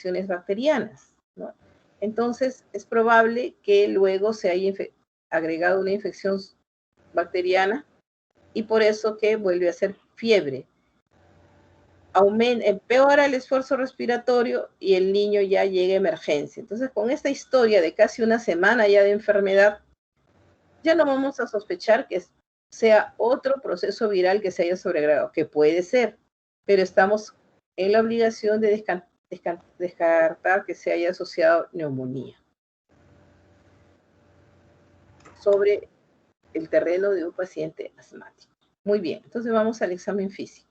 infecciones bacterianas, ¿no? Entonces, es probable que luego se haya agregado una infección bacteriana y por eso que vuelve a ser fiebre. Empeora el esfuerzo respiratorio y el niño ya llega a emergencia. Entonces, con esta historia de casi una semana ya de enfermedad, ya no vamos a sospechar que sea otro proceso viral que se haya sobreagregado, que puede ser, pero estamos en la obligación de descartar que se haya asociado neumonía sobre el terreno de un paciente asmático. Muy bien, entonces vamos al examen físico.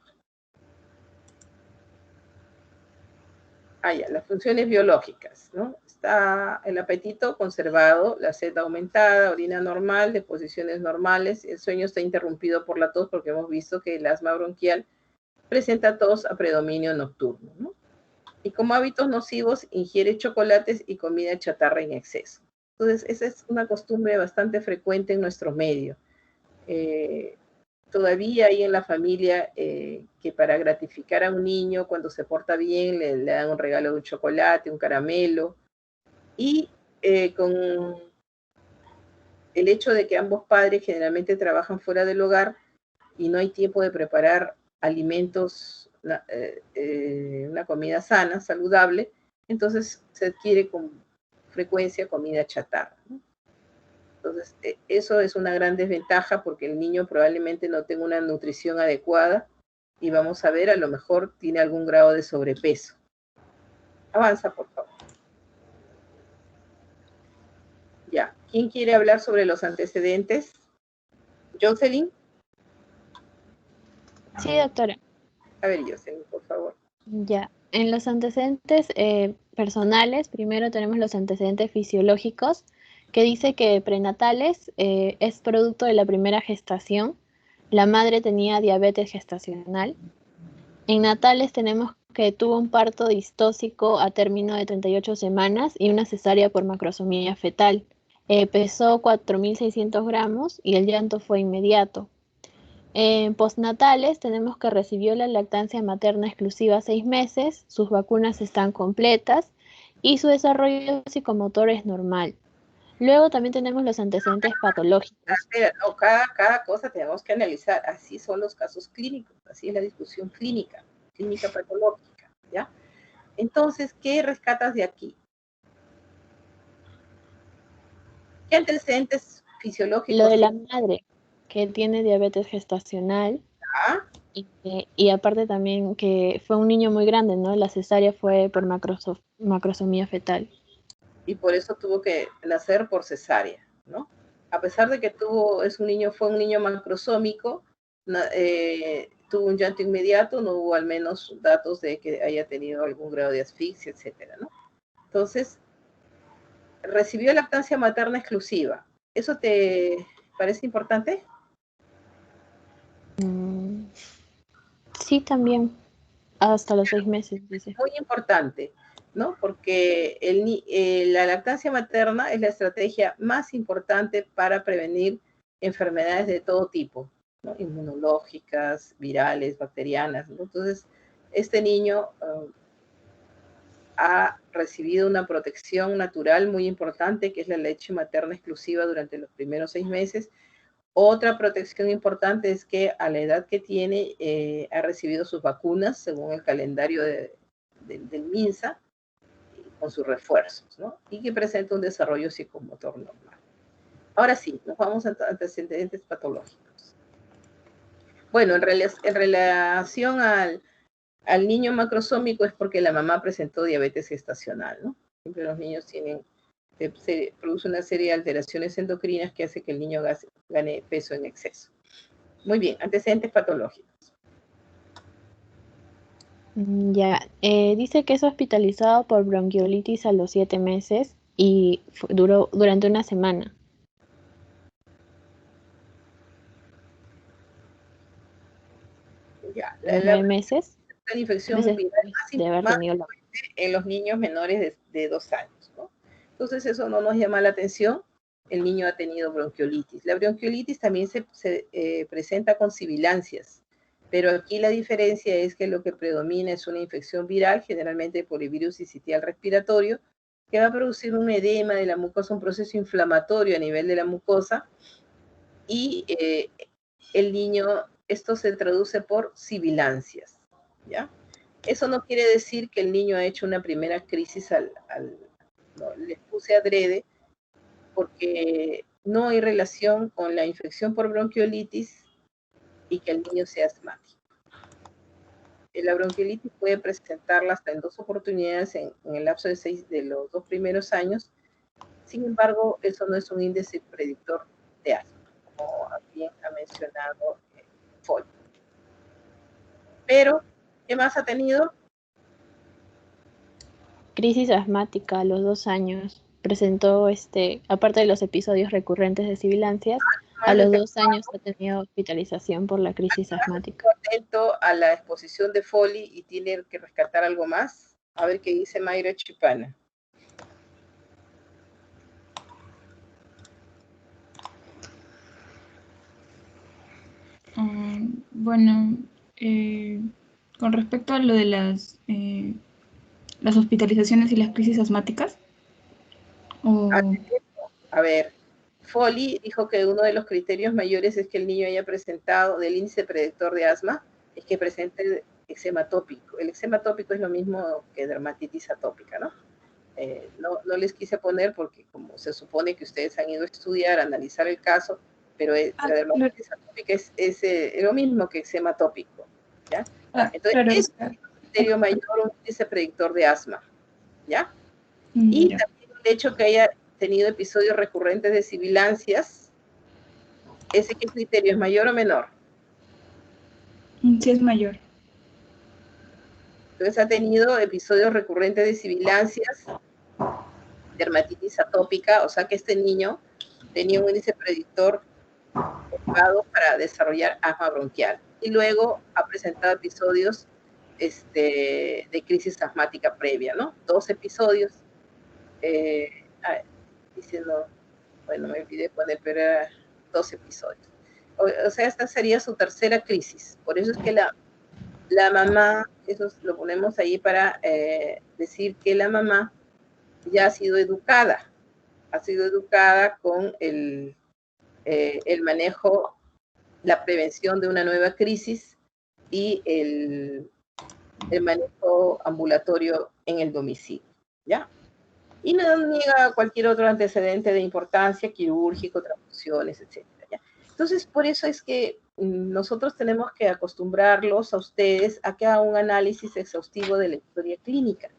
Ya, las funciones biológicas, ¿no? Está el apetito conservado, la sed aumentada, orina normal, deposiciones normales, el sueño está interrumpido por la tos porque hemos visto que el asma bronquial presenta tos a predominio nocturno, ¿no? Y como hábitos nocivos, ingiere chocolates y comida chatarra en exceso. Entonces, esa es una costumbre bastante frecuente en nuestro medio. Todavía hay en la familia que para gratificar a un niño cuando se porta bien le dan un regalo de un chocolate, un caramelo, y con el hecho de que ambos padres generalmente trabajan fuera del hogar y no hay tiempo de preparar alimentos, una comida sana, saludable, entonces se adquiere con frecuencia comida chatarra, ¿no? Entonces, eso es una gran desventaja porque el niño probablemente no tenga una nutrición adecuada y vamos a ver, a lo mejor tiene algún grado de sobrepeso. Avanza, por favor. Ya, ¿quién quiere hablar sobre los antecedentes? ¿Jocelyn? Sí, doctora. A ver, Jocelyn, por favor. Ya, en los antecedentes personales, primero tenemos los antecedentes fisiológicos, que dice que prenatales es producto de la primera gestación. La madre tenía diabetes gestacional. En natales tenemos que tuvo un parto distóxico a término de 38 semanas y una cesárea por macrosomía fetal. Pesó 4.600 gramos y el llanto fue inmediato. En postnatales tenemos que recibió la lactancia materna exclusiva 6 meses, sus vacunas están completas y su desarrollo psicomotor es normal. Luego también tenemos los antecedentes patológicos. Espera, no, cada cosa tenemos que analizar. Así son los casos clínicos, así es la discusión clínica patológica, ¿ya? Entonces, ¿qué rescatas de aquí? ¿Qué antecedentes fisiológicos? Lo de la madre, que tiene diabetes gestacional. ¿Ah? Y aparte también que fue un niño muy grande, ¿no? La cesárea fue por macrosomía fetal. Y por eso tuvo que nacer por cesárea, ¿no? A pesar de que fue un niño macrosómico, tuvo un llanto inmediato, no hubo al menos datos de que haya tenido algún grado de asfixia, etcétera, ¿no? Entonces, recibió lactancia materna exclusiva. ¿Eso te parece importante? Sí, también, hasta los 6 meses, dice. Muy importante, ¿no? Porque la lactancia materna es la estrategia más importante para prevenir enfermedades de todo tipo, ¿no? Inmunológicas, virales, bacterianas, ¿no? Entonces, este niño ha recibido una protección natural muy importante, que es la leche materna exclusiva durante los primeros 6 meses. Otra protección importante es que a la edad que tiene ha recibido sus vacunas según el calendario del MINSA, con sus refuerzos, ¿no? Y que presenta un desarrollo psicomotor normal. Ahora sí, nos vamos a antecedentes patológicos. Bueno, en relación al niño macrosómico es porque la mamá presentó diabetes gestacional, ¿no? Siempre los niños se produce una serie de alteraciones endocrinas que hace que el niño gane peso en exceso. Muy bien, antecedentes patológicos. Ya, dice que es hospitalizado por bronquiolitis a los 7 meses y duró durante una semana. Ya, 9 meses. La infección Meses viral de haber más tenido en los niños menores de 2 años, ¿no? Entonces eso no nos llama la atención. El niño ha tenido bronquiolitis. La bronquiolitis también se presenta con sibilancias. Pero aquí la diferencia es que lo que predomina es una infección viral, generalmente por el virus sincitial respiratorio, que va a producir un edema de la mucosa, un proceso inflamatorio a nivel de la mucosa, y el niño, esto se traduce por sibilancias, ¿ya? Eso no quiere decir que el niño ha hecho una primera crisis no, les puse adrede, porque no hay relación con la infección por bronquiolitis y que el niño sea asmático. La bronquiolitis puede presentarla hasta en 2 oportunidades en el lapso de los 2 primeros años. Sin embargo, eso no es un índice predictor de asma, como bien ha mencionado Foley. Pero, ¿qué más ha tenido? Crisis asmática a los 2 años. Presentó, aparte de los episodios recurrentes de sibilancias, a los 2 años ha tenido hospitalización por la crisis asmática. Atento a la exposición de Foley y tiene que rescatar algo más. A ver qué dice Mayra Chipana. Bueno, con respecto a lo de las hospitalizaciones y las crisis asmáticas. A ver, Foley dijo que uno de los criterios mayores es que el niño haya presentado, del índice predictor de asma, es que presente eczema tópico. El eczema tópico es lo mismo que dermatitis atópica, ¿no? No les quise poner porque como se supone que ustedes han ido a estudiar, a analizar el caso, pero la dermatitis atópica es lo mismo que eczema tópico, ¿ya? Entonces, claro, es un criterio mayor, un índice predictor de asma, ¿ya? Y también el hecho que haya tenido episodios recurrentes de sibilancias, ¿ese qué criterio es mayor o menor? Sí, es mayor. Entonces ha tenido episodios recurrentes de sibilancias, dermatitis atópica, o sea que este niño tenía un índice predictor elevado para desarrollar asma bronquial. Y luego ha presentado episodios de crisis asmática previa, ¿no? 2 episodios. Diciendo, bueno, me olvidé poner, pero era 2 episodios. O sea, esta sería su tercera crisis. Por eso es que la mamá, eso lo ponemos ahí para decir que la mamá ya ha sido educada con el manejo, la prevención de una nueva crisis y el manejo ambulatorio en el domicilio, ¿ya? Y no niega cualquier otro antecedente de importancia, quirúrgico, transfusiones, etc. ¿ya? Entonces, por eso es que nosotros tenemos que acostumbrarlos a ustedes a que hagan un análisis exhaustivo de la historia clínica.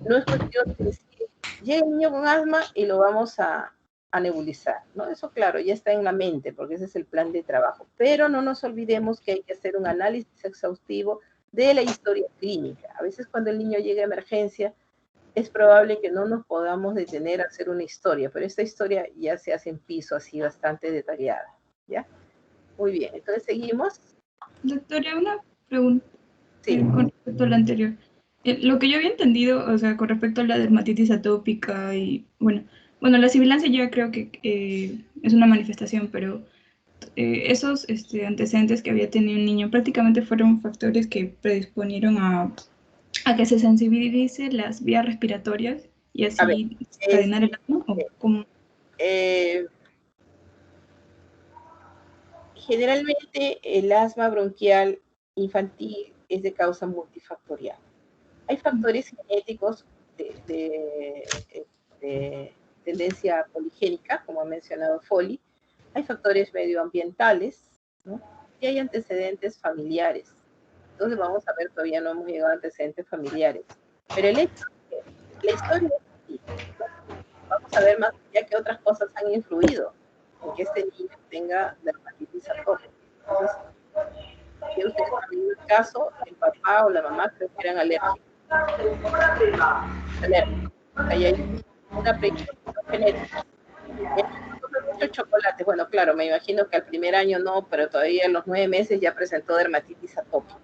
No es cuestión de decir, llega el niño con asma y lo vamos a nebulizar, ¿no? Eso, claro, ya está en la mente, porque ese es el plan de trabajo. Pero no nos olvidemos que hay que hacer un análisis exhaustivo de la historia clínica. A veces cuando el niño llega a emergencia, es probable que no nos podamos detener a hacer una historia, pero esta historia ya se hace en piso, así bastante detallada, ¿ya? Muy bien, entonces seguimos. Doctora, una pregunta sí. Con respecto a lo anterior. Lo que yo había entendido, o sea, con respecto a la dermatitis atópica y, bueno, la sibilancia ya creo que es una manifestación, pero esos antecedentes que había tenido un niño prácticamente fueron factores que predisponieron a que se sensibilice las vías respiratorias y así desencadenar el asma, ¿o cómo? Generalmente el asma bronquial infantil es de causa multifactorial. Hay factores genéticos de tendencia poligénica, como ha mencionado Foley. Hay factores medioambientales, ¿no? Y hay antecedentes familiares. Entonces vamos a ver, todavía no hemos llegado a antecedentes familiares. Pero el hecho es que la historia es así, ¿no? Vamos a ver más allá que otras cosas han influido en que este niño tenga dermatitis atópica. Entonces, si ustedes han visto el caso, el papá o la mamá creo que eran alérgicos. Ahí hay una predisposición genética. Mucho chocolate. Bueno, claro, me imagino que al primer año no, pero todavía a los 9 meses ya presentó dermatitis atópica.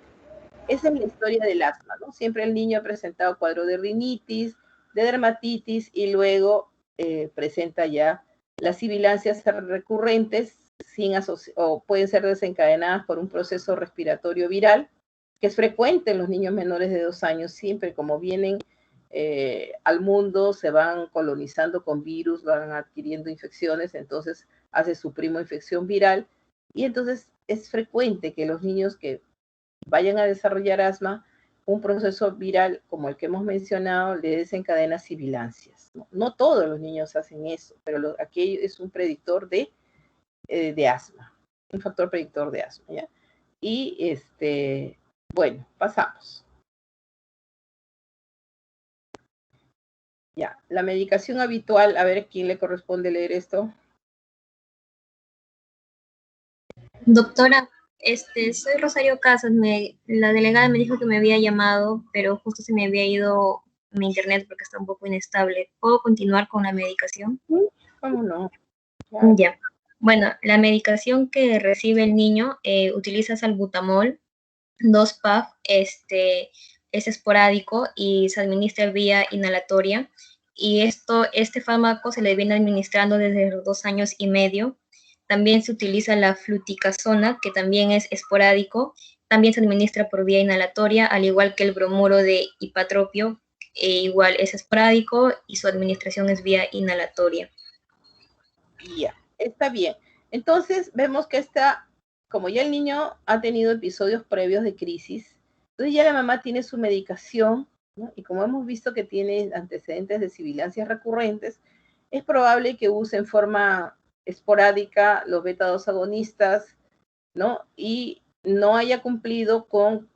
Esa es la historia del asma, ¿no? Siempre el niño ha presentado cuadro de rinitis, de dermatitis y luego presenta ya las sibilancias recurrentes o pueden ser desencadenadas por un proceso respiratorio viral, que es frecuente en los niños menores de 2 años, siempre como vienen al mundo, se van colonizando con virus, van adquiriendo infecciones, entonces hace su primo infección viral, y entonces es frecuente que los niños que vayan a desarrollar asma, un proceso viral como el que hemos mencionado le desencadena sibilancias. No todos los niños hacen eso, pero aquí es un predictor de asma, un factor predictor de asma, ¿ya? Y bueno, pasamos. Ya, la medicación habitual, a ver, ¿quién le corresponde leer esto? Doctora, soy Rosario Casas, la delegada me dijo que me había llamado, pero justo se me había ido mi internet porque está un poco inestable. ¿Puedo continuar con la medicación? ¿Cómo no? Claro. Ya. Bueno, la medicación que recibe el niño utiliza salbutamol, 2 PAF, es esporádico y se administra vía inhalatoria. Y este fármaco se le viene administrando desde los 2 años y medio. También se utiliza la fluticasona, que también es esporádico. También se administra por vía inhalatoria, al igual que el bromuro de hipatropio, igual es esporádico y su administración es vía inhalatoria. Ya, está bien. Entonces vemos que como ya el niño ha tenido episodios previos de crisis, entonces ya la mamá tiene su medicación, ¿no? Y como hemos visto que tiene antecedentes de sibilancias recurrentes, es probable que use en forma esporádica los beta-2 agonistas, ¿no? Y no haya cumplido con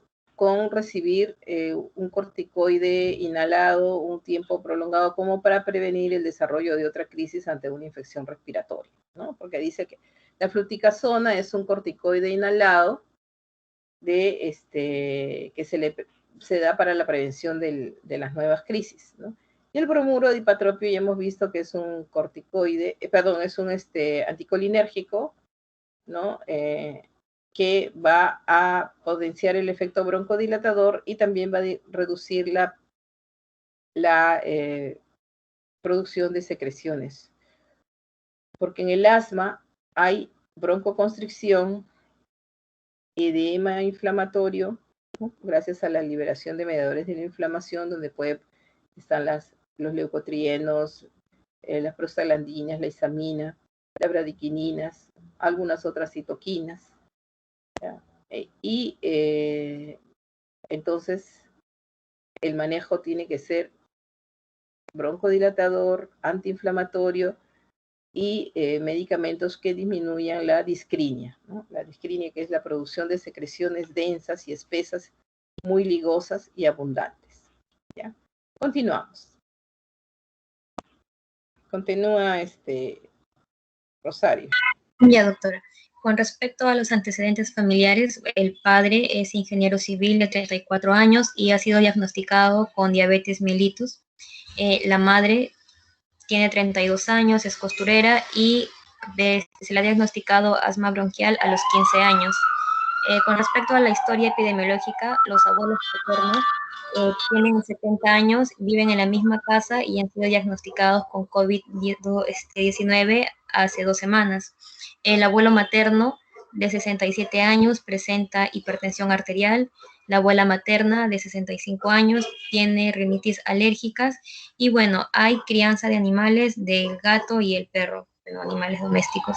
recibir un corticoide inhalado un tiempo prolongado como para prevenir el desarrollo de otra crisis ante una infección respiratoria, ¿no? Porque dice que la fluticasona es un corticoide inhalado que se da para la prevención de las nuevas crisis, ¿no? Y el bromuro de hipatropio ya hemos visto que es un corticoide, es un anticolinérgico, ¿no? Que va a potenciar el efecto broncodilatador y también va a reducir la producción de secreciones. Porque en el asma hay broncoconstricción, edema inflamatorio, ¿no? Gracias a la liberación de mediadores de la inflamación, donde están los leucotrienos, las prostaglandinas, la histamina, las bradiquininas, algunas otras citoquinas. Y entonces el manejo tiene que ser broncodilatador, antiinflamatorio y medicamentos que disminuyan la discrinia, ¿no? La discrinia, que es la producción de secreciones densas y espesas, muy ligosas y abundantes. ¿Ya? Continuamos. Continúa Rosario. Ya, doctora. Con respecto a los antecedentes familiares, el padre es ingeniero civil de 34 años y ha sido diagnosticado con diabetes mellitus. La madre tiene 32 años, es costurera y se le ha diagnosticado asma bronquial a los 15 años. Con respecto a la historia epidemiológica, los abuelos paternos tienen 70 años, viven en la misma casa y han sido diagnosticados con COVID-19 hace 2 semanas. El abuelo materno de 67 años presenta hipertensión arterial. La abuela materna de 65 años tiene rinitis alérgicas. Y bueno, hay crianza de animales del gato y el perro, bueno, animales domésticos.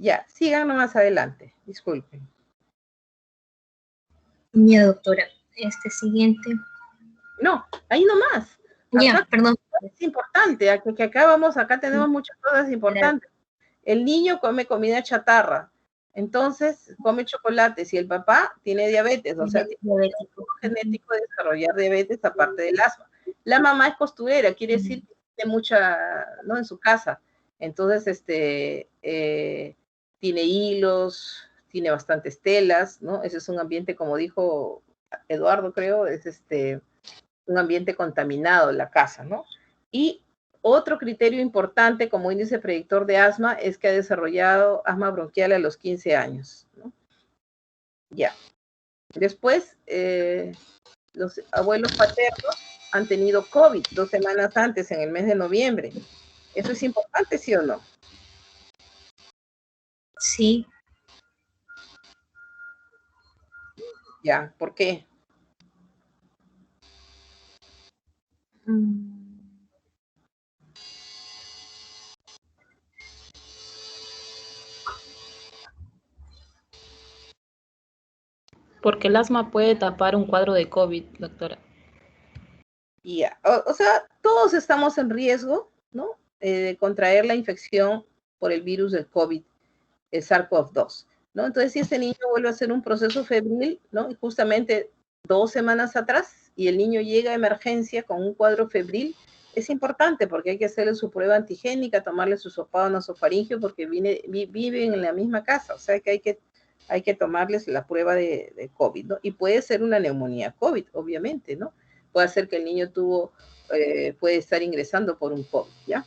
Ya, sigan más adelante, disculpen. Ya, doctora. Siguiente. No, ahí nomás. Ya, perdón. Es importante, acá tenemos muchas cosas importantes. El niño come comida chatarra, entonces come chocolate. Si el papá tiene diabetes, o sea, tiene un riesgo genético de desarrollar diabetes aparte del asma. La mamá es costurera, quiere decir que tiene mucha, ¿no? En su casa. Entonces, tiene hilos, tiene bastantes telas, ¿no? Ese es un ambiente, como dijo Eduardo, creo, es un ambiente contaminado la casa, ¿no? Y otro criterio importante como índice predictor de asma es que ha desarrollado asma bronquial a los 15 años, ¿no? Ya. Después, los abuelos paternos han tenido COVID 2 semanas antes, en el mes de noviembre. ¿Eso es importante, sí o no? Sí. Ya, ¿por qué? Porque el asma puede tapar un cuadro de COVID, doctora. Ya, o sea, todos estamos en riesgo, ¿no? De contraer la infección por el virus del COVID, el SARS-CoV-2, ¿no? Entonces, si este niño vuelve a hacer un proceso febril, ¿no? Y justamente 2 semanas atrás, y el niño llega a emergencia con un cuadro febril, es importante porque hay que hacerle su prueba antigénica, tomarle su hisopado nasofaringeo, porque viven en la misma casa, o sea que hay que tomarles la prueba de COVID, ¿no? Y puede ser una neumonía COVID, obviamente, ¿no? Puede ser que el niño puede estar ingresando por un COVID, ¿ya?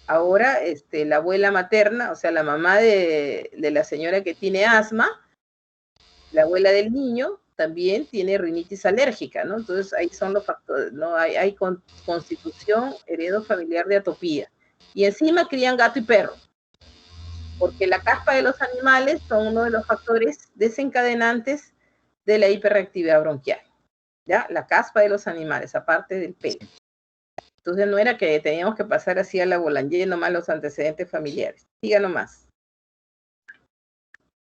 Ahora, la abuela materna, o sea, la mamá de la señora que tiene asma, la abuela del niño, también tiene rinitis alérgica, ¿no? Entonces, ahí son los factores, ¿no? Hay constitución heredo familiar de atopía. Y encima crían gato y perro, porque la caspa de los animales son uno de los factores desencadenantes de la hiperreactividad bronquial, ¿ya? La caspa de los animales, aparte del pelo. Entonces no era que teníamos que pasar así a la Boulanger nomás los antecedentes familiares. Siga nomás.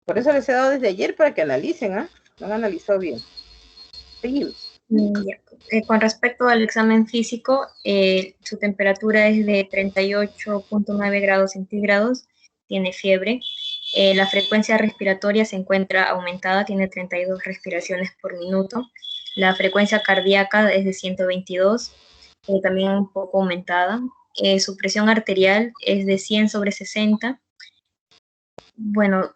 Por eso les he dado desde ayer para que analicen, ¿ah? Lo han analizado bien. Seguimos. Con respecto al examen físico, su temperatura es de 38.9 grados centígrados, tiene fiebre. La frecuencia respiratoria se encuentra aumentada, tiene 32 respiraciones por minuto. La frecuencia cardíaca es de 122, también un poco aumentada. Su presión arterial es de 100/60. Bueno,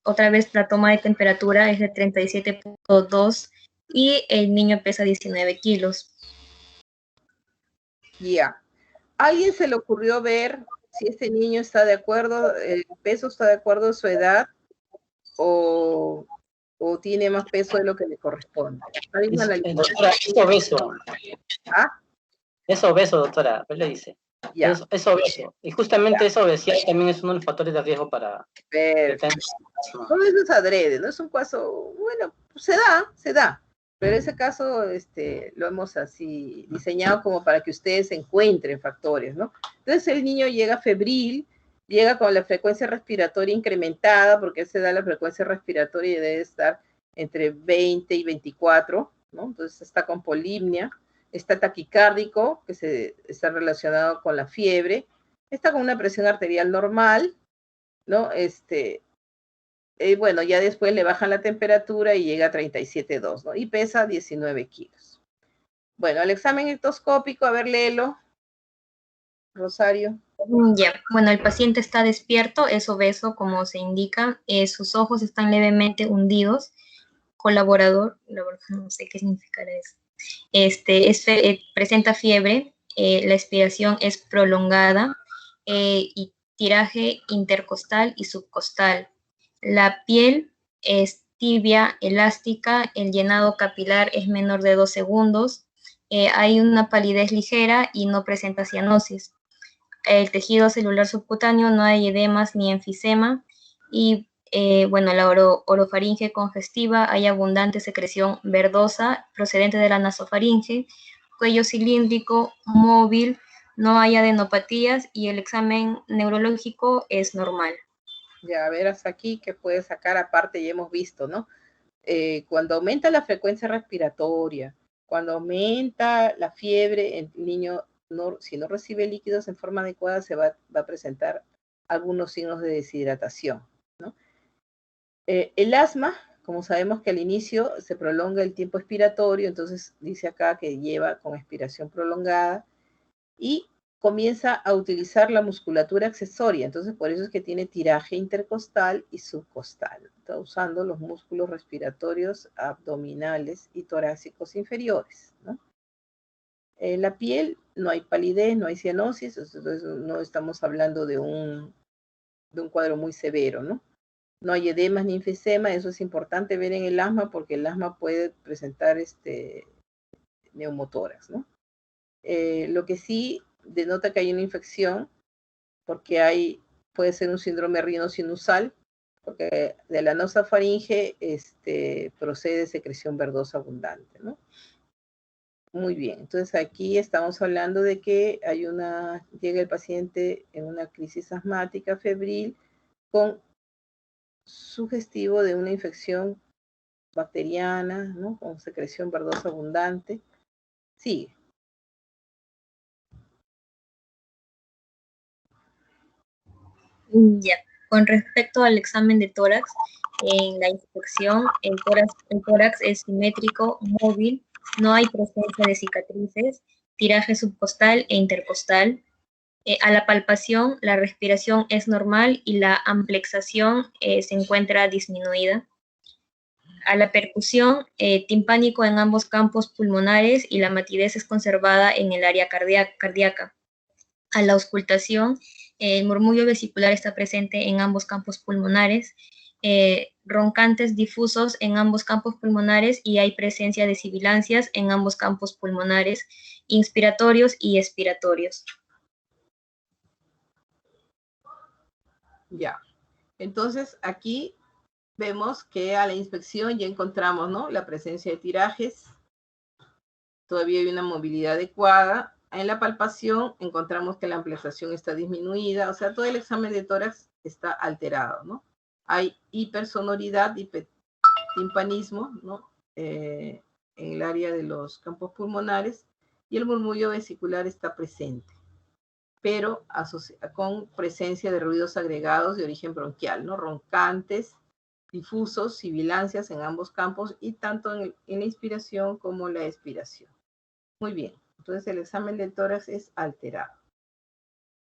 otra vez la toma de temperatura es de 37.2 y el niño pesa 19 kilos. Ya. ¿Alguien se le ocurrió ver si este niño está de acuerdo, el peso está de acuerdo a su edad o tiene más peso de lo que le corresponde? Doctora, es obeso. ¿Ah? Es obeso, doctora, ¿qué le dice? Ya. Es obeso. Y justamente esa obesidad también es uno de los factores de riesgo para... Todo eso es adrede, no es un caso, bueno, pues se da. Pero ese caso lo hemos así diseñado como para que ustedes encuentren factores, ¿no? Entonces el niño llega febril, llega con la frecuencia respiratoria incrementada, porque se da la frecuencia respiratoria y debe estar entre 20 y 24, ¿no? Entonces está con polipnia, está taquicárdico, que está relacionado con la fiebre, está con una presión arterial normal, ¿no? Bueno, ya después le bajan la temperatura y llega a 37.2, ¿no? Y pesa 19 kilos. Bueno, el examen ectoscópico, a ver, léelo, Rosario. Ya, bueno, el paciente está despierto, es obeso, como se indica, sus ojos están levemente hundidos, colaborador, la verdad no sé qué significará eso. Presenta fiebre, la expiración es prolongada y tiraje intercostal y subcostal. La piel es tibia, elástica, el llenado capilar es menor de 2 segundos, hay una palidez ligera y no presenta cianosis. El tejido celular subcutáneo no hay edemas ni enfisema y bueno, la orofaringe congestiva, hay abundante secreción verdosa procedente de la nasofaringe, cuello cilíndrico, móvil, no hay adenopatías y el examen neurológico es normal. Ya, ver hasta aquí que puede sacar aparte, ya hemos visto, ¿no? Cuando aumenta la frecuencia respiratoria, cuando aumenta la fiebre, el niño, si no recibe líquidos en forma adecuada, se va a presentar algunos signos de deshidratación, ¿no? El asma, como sabemos que al inicio se prolonga el tiempo expiratorio, entonces dice acá que lleva con expiración prolongada y comienza a utilizar la musculatura accesoria. Entonces, por eso es que tiene tiraje intercostal y subcostal. Está usando los músculos respiratorios abdominales y torácicos inferiores, ¿no? En la piel no hay palidez, no hay cianosis, entonces no estamos hablando de un cuadro muy severo, ¿no? No hay edemas ni enfisema, eso es importante ver en el asma porque el asma puede presentar neumotórax, ¿no? Lo que sí denota que hay una infección porque puede ser un síndrome rinosinusal, porque de la nasofaringe procede secreción verdosa abundante, ¿no? Muy bien, entonces aquí estamos hablando de que llega el paciente en una crisis asmática febril con sugestivo de una infección bacteriana, ¿no? Con secreción verdosa abundante. Sigue. Ya, con respecto al examen de tórax, en la inspección, el tórax es simétrico, móvil, no hay presencia de cicatrices, tiraje subcostal e intercostal. A la palpación, la respiración es normal y la amplexación se encuentra disminuida. A la percusión, timpánico en ambos campos pulmonares y la matidez es conservada en el área cardíaca. A la auscultación, el murmullo vesicular está presente en ambos campos pulmonares, roncantes difusos en ambos campos pulmonares y hay presencia de sibilancias en ambos campos pulmonares, inspiratorios y expiratorios. Ya, entonces aquí vemos que a la inspección ya encontramos, ¿no?, la presencia de tirajes, todavía hay una movilidad adecuada. En la palpación encontramos que la ampliación está disminuida, o sea, todo el examen de tórax está alterado, ¿no? Hay hipersonoridad, timpanismo, ¿no? En el área de los campos pulmonares y el murmullo vesicular está presente, pero con presencia de ruidos agregados de origen bronquial, ¿no? Roncantes, difusos, sibilancias en ambos campos y tanto en la inspiración como la expiración. Muy bien, entonces el examen de tórax es alterado.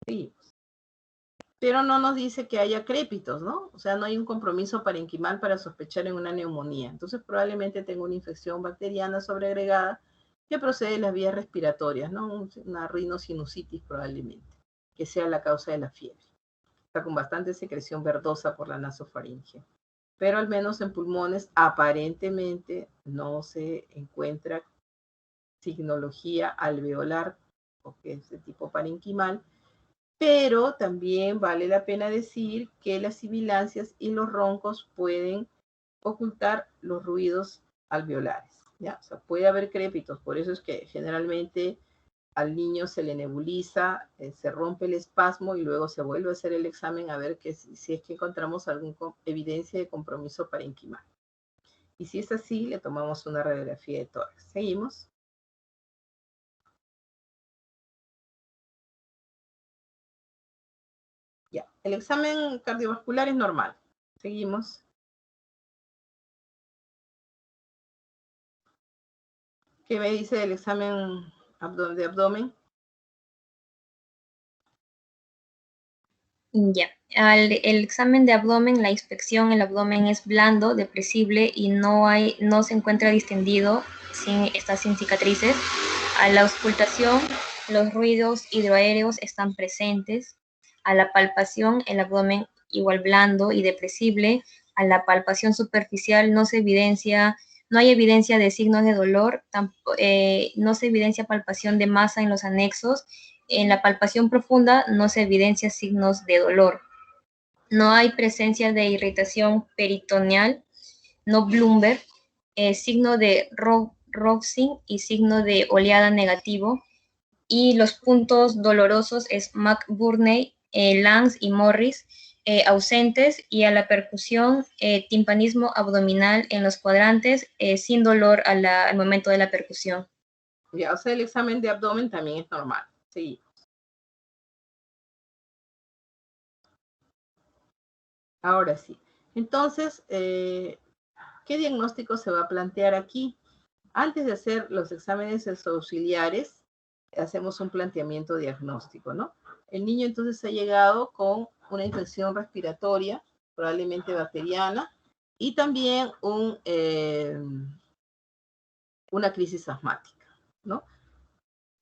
Seguimos. Pero no nos dice que haya crépitos, ¿no? O sea, no hay un compromiso parenquimal para sospechar en una neumonía. Entonces probablemente tenga una infección bacteriana sobreagregada que procede de las vías respiratorias, ¿no? Una rinosinusitis probablemente, que sea la causa de la fiebre. Está con bastante secreción verdosa por la nasofaringe. Pero al menos en pulmones aparentemente no se encuentra signología alveolar, o que es de tipo parenquimal, pero también vale la pena decir que las sibilancias y los roncos pueden ocultar los ruidos alveolares, ¿ya? O sea, puede haber crépitos, por eso es que generalmente al niño se le nebuliza, se rompe el espasmo y luego se vuelve a hacer el examen a ver si es que encontramos alguna evidencia de compromiso parenquimal. Y si es así, le tomamos una radiografía de tórax. Seguimos. Ya, el examen cardiovascular es normal. Seguimos. ¿Qué me dice del examen de abdomen? Ya, el examen de abdomen, la inspección, el abdomen es blando, depresible y no se encuentra distendido, está sin cicatrices. A la auscultación, los ruidos hidroaéreos están presentes. A la palpación, el abdomen igual blando y depresible. A la palpación superficial no hay evidencia de signos de dolor, no se evidencia palpación de masa en los anexos. En la palpación profunda no se evidencia signos de dolor. No hay presencia de irritación peritoneal, no Bloomberg, signo de Roxing y signo de oleada negativo. Y los puntos dolorosos es McBurney, Lange y Morris, ausentes, y a la percusión, timpanismo abdominal en los cuadrantes, sin dolor al momento de la percusión. Ya, o sea, el examen de abdomen también es normal. Sí. Ahora sí. Entonces, ¿qué diagnóstico se va a plantear aquí? Antes de hacer los exámenes auxiliares, hacemos un planteamiento diagnóstico, ¿no? El niño entonces ha llegado con una infección respiratoria, probablemente bacteriana, y también una crisis asmática, ¿no?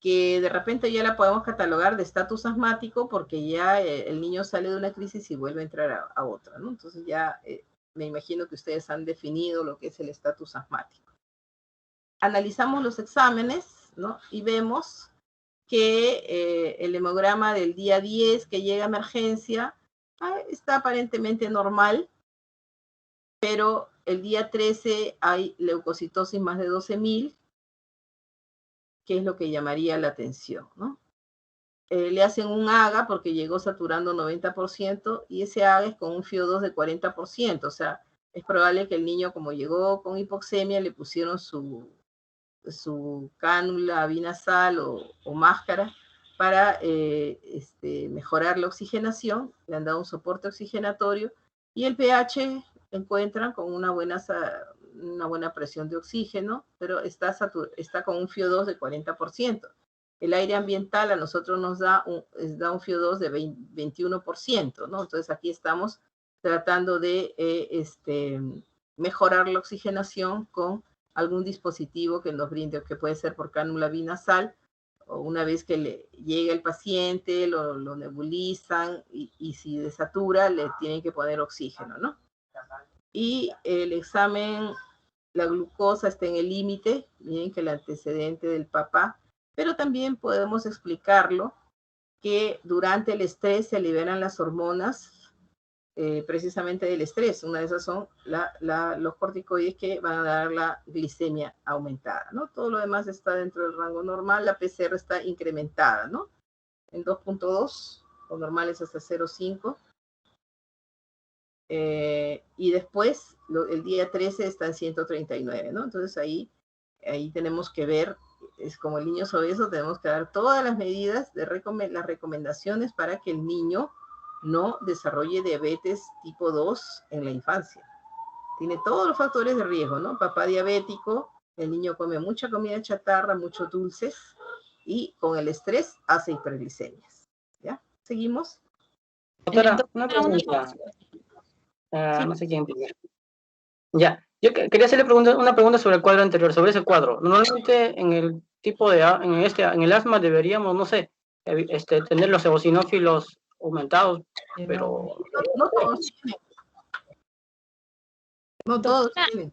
Que de repente ya la podemos catalogar de estatus asmático porque ya el niño sale de una crisis y vuelve a entrar a otra, ¿no? Entonces ya me imagino que ustedes han definido lo que es el estatus asmático. Analizamos los exámenes, ¿no? Y vemos que el hemograma del día 10 que llega a emergencia está aparentemente normal, pero el día 13 hay leucocitosis más de 12.000, que es lo que llamaría la atención, ¿no? Le hacen un AGA porque llegó saturando 90% y ese AGA es con un FIO2 de 40%, o sea, es probable que el niño, como llegó con hipoxemia, le pusieron su cánula binasal o máscara para mejorar la oxigenación, le han dado un soporte oxigenatorio y el pH encuentran con una buena presión de oxígeno, pero está con un FIO2 de 40%. El aire ambiental a nosotros nos da un FIO2 de 21%, ¿no? Entonces aquí estamos tratando de mejorar la oxigenación con algún dispositivo que nos brinde, que puede ser por cánula binasal, o una vez que le llega el paciente, lo nebulizan y si desatura, le tienen que poner oxígeno, ¿no? Y el examen, la glucosa está en el límite, miren que el antecedente del papá, pero también podemos explicarlo que durante el estrés se liberan las hormonas precisamente del estrés. Una de esas son los corticoides que van a dar la glicemia aumentada, ¿no? Todo lo demás está dentro del rango normal, la PCR está incrementada, ¿no? En 2.2, lo normal es hasta 0.5. Y después, el día 13 está en 139, ¿no? Entonces ahí tenemos que ver, es como el niño es obeso, tenemos que dar todas las medidas, las recomendaciones para que el niño no desarrolle diabetes tipo 2 en la infancia. Tiene todos los factores de riesgo, ¿no? Papá diabético, el niño come mucha comida chatarra, muchos dulces, y con el estrés hace hiperglicemias. ¿Ya? ¿Seguimos? Doctora, una pregunta. No sé quién primero. Ya, yo quería hacerle una pregunta sobre el cuadro anterior, sobre ese cuadro. Normalmente en el tipo en el asma deberíamos, no sé, tener los eosinófilos aumentados, pero no todos tienen. No todos tienen.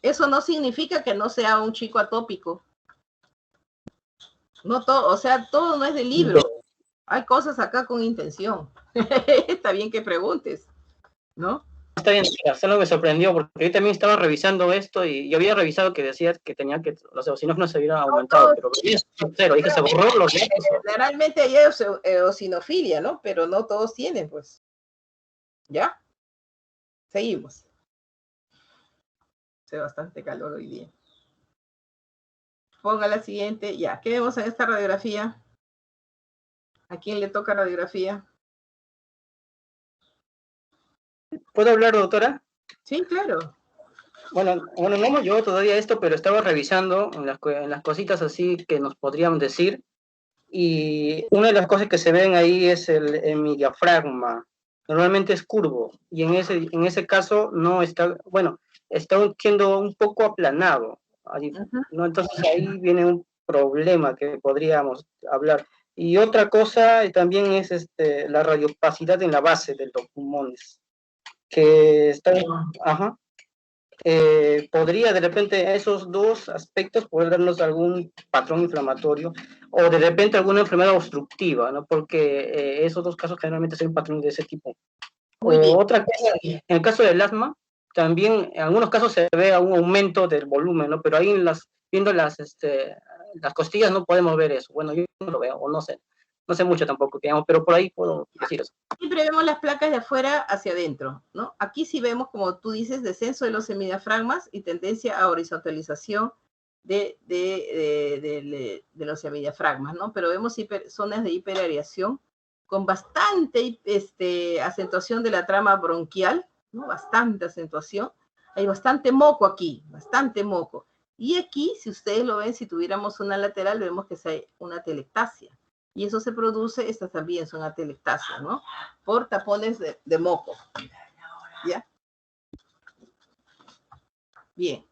Eso no significa que no sea un chico atópico. No todo, o sea, todo no es del libro. Hay cosas acá con intención. Está bien que preguntes, ¿no? Está bien, solo me sorprendió porque yo también estaba revisando esto y yo había revisado que decía que tenía que los eosinófilos se habían aumentado, pero cero, dije, se borró los datos. Generalmente hay eosinofilia, ¿no? Pero no todos tienen, pues. ¿Ya? Seguimos. Hace bastante calor hoy día. Ponga la siguiente. Ya, ¿qué vemos en esta radiografía? ¿A quién le toca radiografía? ¿Puedo hablar, doctora? Sí, claro. Bueno, no yo todavía esto, pero estaba revisando en las cositas así que nos podrían decir, y una de las cosas que se ven ahí es mi diafragma. Normalmente es curvo, y en ese caso no está, bueno, está siendo un poco aplanado, ¿no? Entonces ahí viene un problema que podríamos hablar. Y otra cosa también es la radiopacidad en la base de los pulmones, que está, podría de repente esos dos aspectos poder darnos algún patrón inflamatorio o de repente alguna enfermedad obstructiva, ¿no? Porque esos dos casos generalmente son patrones de ese tipo. Otra cosa, en el caso del asma, también en algunos casos se ve un aumento del volumen, ¿no? Pero ahí viendo las costillas no podemos ver eso. Bueno, yo no lo veo, o no sé mucho tampoco, digamos, pero por ahí puedo decir eso. Siempre vemos las placas de afuera hacia adentro, ¿no? Aquí sí vemos, como tú dices, descenso de los semidiafragmas y tendencia a horizontalización de los semidiafragmas, ¿no? Pero vemos zonas de hiperareación con bastante acentuación de la trama bronquial, ¿no? Bastante acentuación. Hay bastante moco aquí, bastante moco. Y aquí, si ustedes lo ven, si tuviéramos una lateral, vemos que hay una atelectasia. Y eso se produce, estas también son atelectasias, ¿no? Por tapones de moco. ¿Ya? Bien.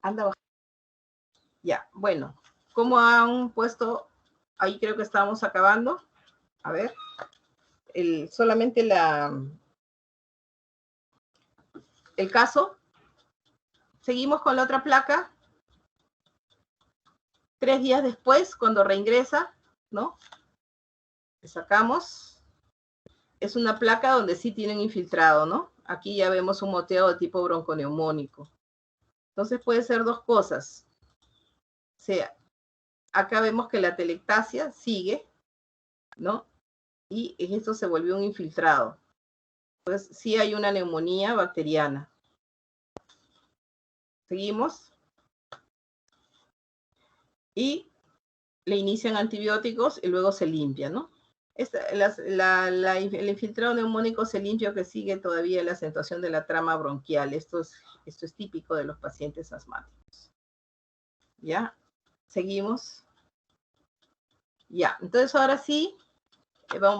Anda abajo. Ya, bueno. ¿Cómo han puesto? Ahí creo que estábamos acabando. A ver. Solamente el caso. Seguimos con la otra placa. 3 días después, cuando reingresa, ¿no? Le sacamos. Es una placa donde sí tienen infiltrado, ¿no? Aquí ya vemos un moteo de tipo bronconeumónico. Entonces puede ser dos cosas. O sea, acá vemos que la telectasia sigue, ¿no? Y esto se volvió un infiltrado. Pues sí hay una neumonía bacteriana. Seguimos. Y le inician antibióticos y luego se limpia, ¿no? El infiltrado neumónico se limpia que sigue todavía la acentuación de la trama bronquial. Esto es típico de los pacientes asmáticos. ¿Ya? Seguimos. Ya, entonces ahora sí,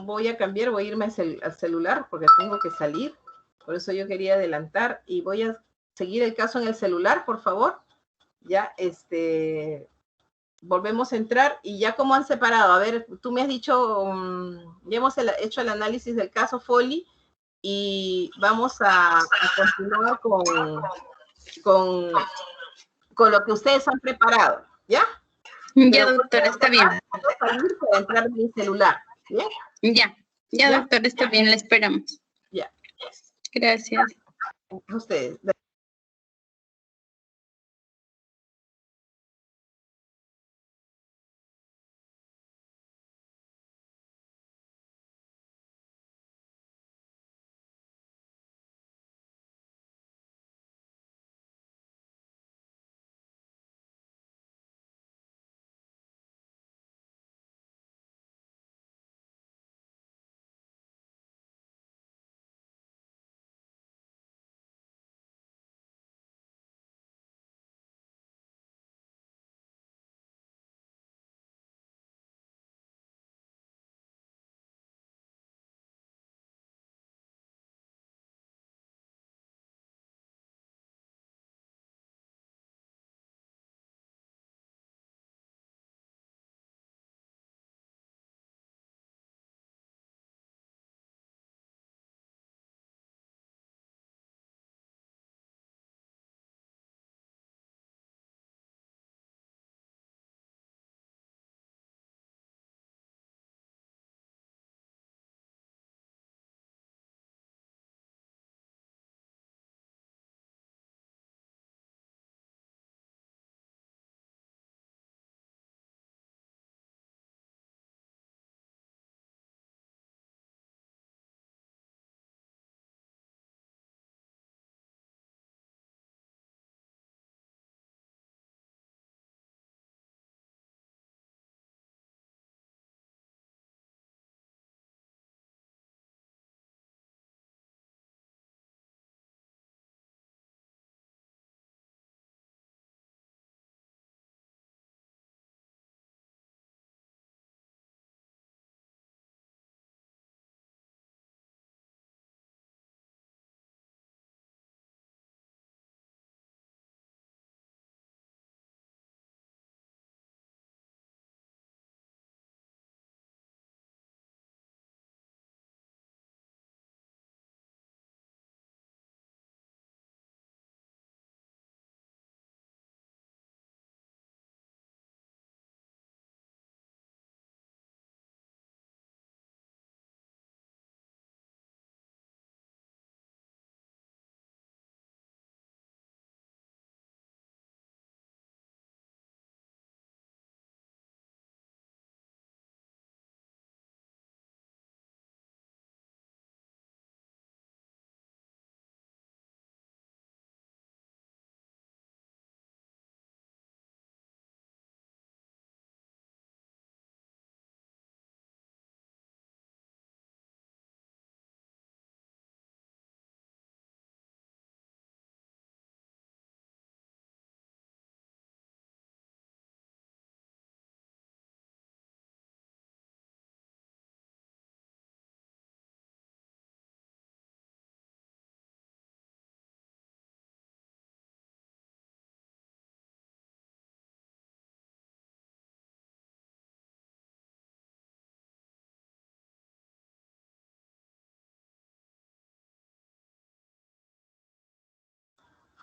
voy a cambiar, voy a irme al celular porque tengo que salir. Por eso yo quería adelantar y voy a seguir el caso en el celular, por favor. Ya, volvemos a entrar y ya cómo han separado. A ver, tú me has dicho, ya hemos hecho el análisis del caso Foley y vamos a continuar con lo que ustedes han preparado, ¿ya? Ya, doctora, está bien. Salir para entrar en mi celular, ¿bien? Ya, doctora, está bien, la esperamos. Ya. Gracias. Ustedes.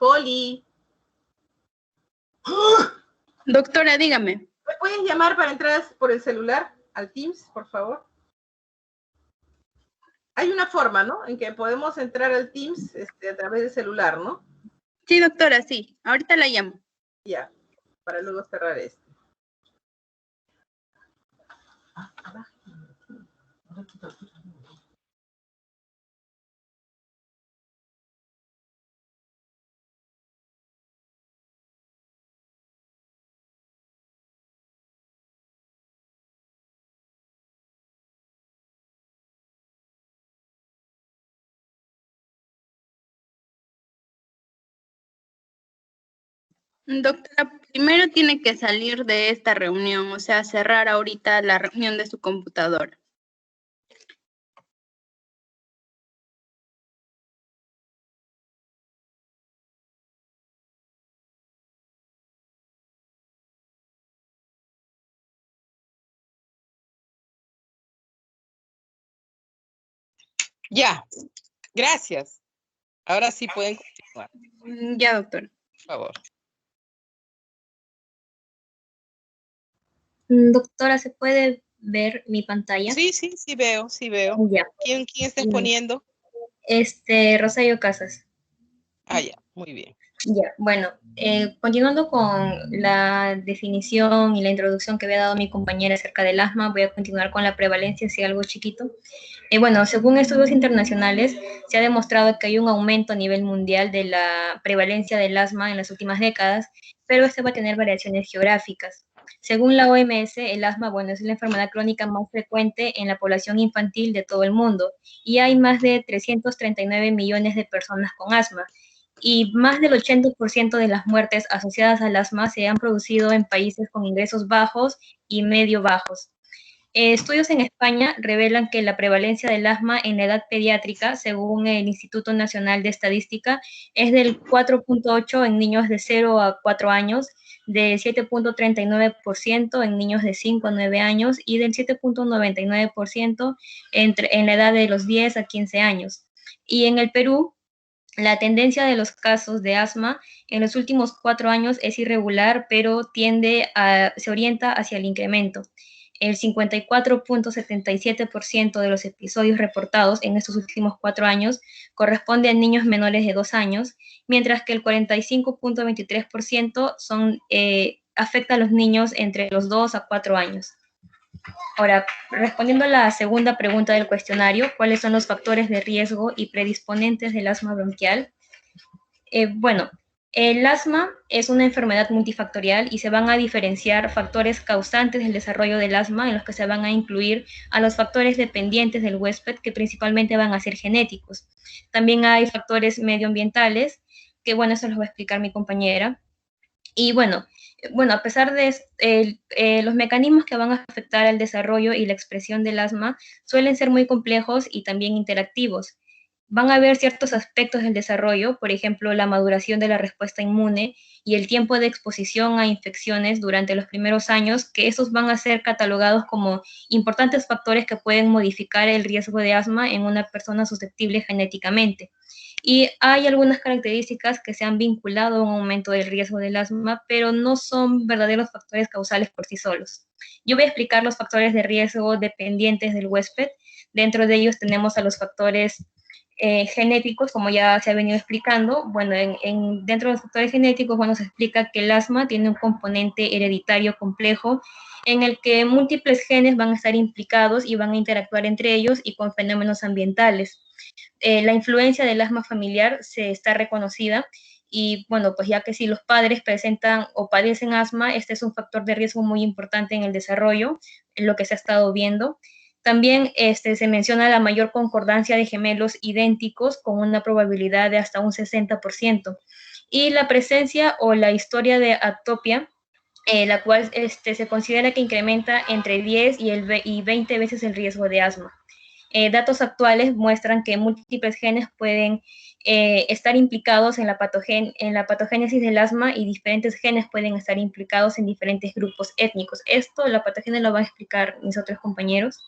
Folly, Doctora, dígame. ¿me puedes llamar para entrar por el celular al Teams, por favor? Hay una forma, ¿no? En que podemos entrar al Teams a través del celular, ¿no? Sí, doctora, sí. Ahorita la llamo. Ya, para luego cerrar esto. Doctora, primero tiene que salir de esta reunión, o sea, cerrar ahorita la reunión de su computadora. Ya, gracias. Ahora sí pueden continuar, Ya, doctora. por favor. Doctora, ¿se puede ver mi pantalla? Sí, veo. Ya. ¿Quién está exponiendo? Rosario Casas. Ya, muy bien. Ya, bueno, continuando con la definición y la introducción que había dado mi compañera acerca del asma, voy a continuar con la prevalencia, si algo chiquito. Bueno, según estudios internacionales, se ha demostrado que hay un aumento a nivel mundial de la prevalencia del asma en las últimas décadas, pero este va a tener variaciones geográficas. Según la OMS, el asma, bueno, es la enfermedad crónica más frecuente en la población infantil de todo el mundo y hay más de 339 millones de personas con asma y más del 80% de las muertes asociadas al asma se han producido en países con ingresos bajos y medio bajos. Estudios en España revelan que la prevalencia del asma en la edad pediátrica, según el Instituto Nacional de Estadística, es del 4.8 en niños de 0 a 4 años, de 7.39% en niños de 5 a 9 años y del 7.99% en la edad de los 10 a 15 años. Y en el Perú, la tendencia de los casos de asma en los últimos 4 años es irregular, pero se orienta hacia el incremento. El 54.77% de los episodios reportados en estos últimos 4 años corresponde a niños menores de 2 años, mientras que el 45.23% afecta a los niños entre los 2 a 4 años. Ahora, respondiendo a la segunda pregunta del cuestionario, ¿cuáles son los factores de riesgo y predisponentes del asma bronquial? El asma es una enfermedad multifactorial y se van a diferenciar factores causantes del desarrollo del asma en los que se van a incluir a los factores dependientes del huésped que principalmente van a ser genéticos. También hay factores medioambientales que, eso los va a explicar mi compañera. Y a pesar de los mecanismos que van a afectar al desarrollo y la expresión del asma suelen ser muy complejos y también interactivos. Van a haber ciertos aspectos del desarrollo, por ejemplo, la maduración de la respuesta inmune y el tiempo de exposición a infecciones durante los primeros años, que esos van a ser catalogados como importantes factores que pueden modificar el riesgo de asma en una persona susceptible genéticamente. Y hay algunas características que se han vinculado a un aumento del riesgo del asma, pero no son verdaderos factores causales por sí solos. Yo voy a explicar los factores de riesgo dependientes del huésped. Dentro de ellos tenemos a los factores genéticos, como ya se ha venido explicando. Dentro de los factores genéticos, se explica que el asma tiene un componente hereditario complejo en el que múltiples genes van a estar implicados y van a interactuar entre ellos y con fenómenos ambientales. La influencia del asma familiar se está reconocida y ya que si los padres presentan o padecen asma, este es un factor de riesgo muy importante en el desarrollo, en lo que se ha estado viendo. También se menciona la mayor concordancia de gemelos idénticos con una probabilidad de hasta un 60%. Y la presencia o la historia de atopia, la cual se considera que incrementa entre 10 y 20 veces el riesgo de asma. Datos actuales muestran que múltiples genes pueden estar implicados en la patogénesis del asma y diferentes genes pueden estar implicados en diferentes grupos étnicos. Esto, la patogenia, lo van a explicar mis otros compañeros.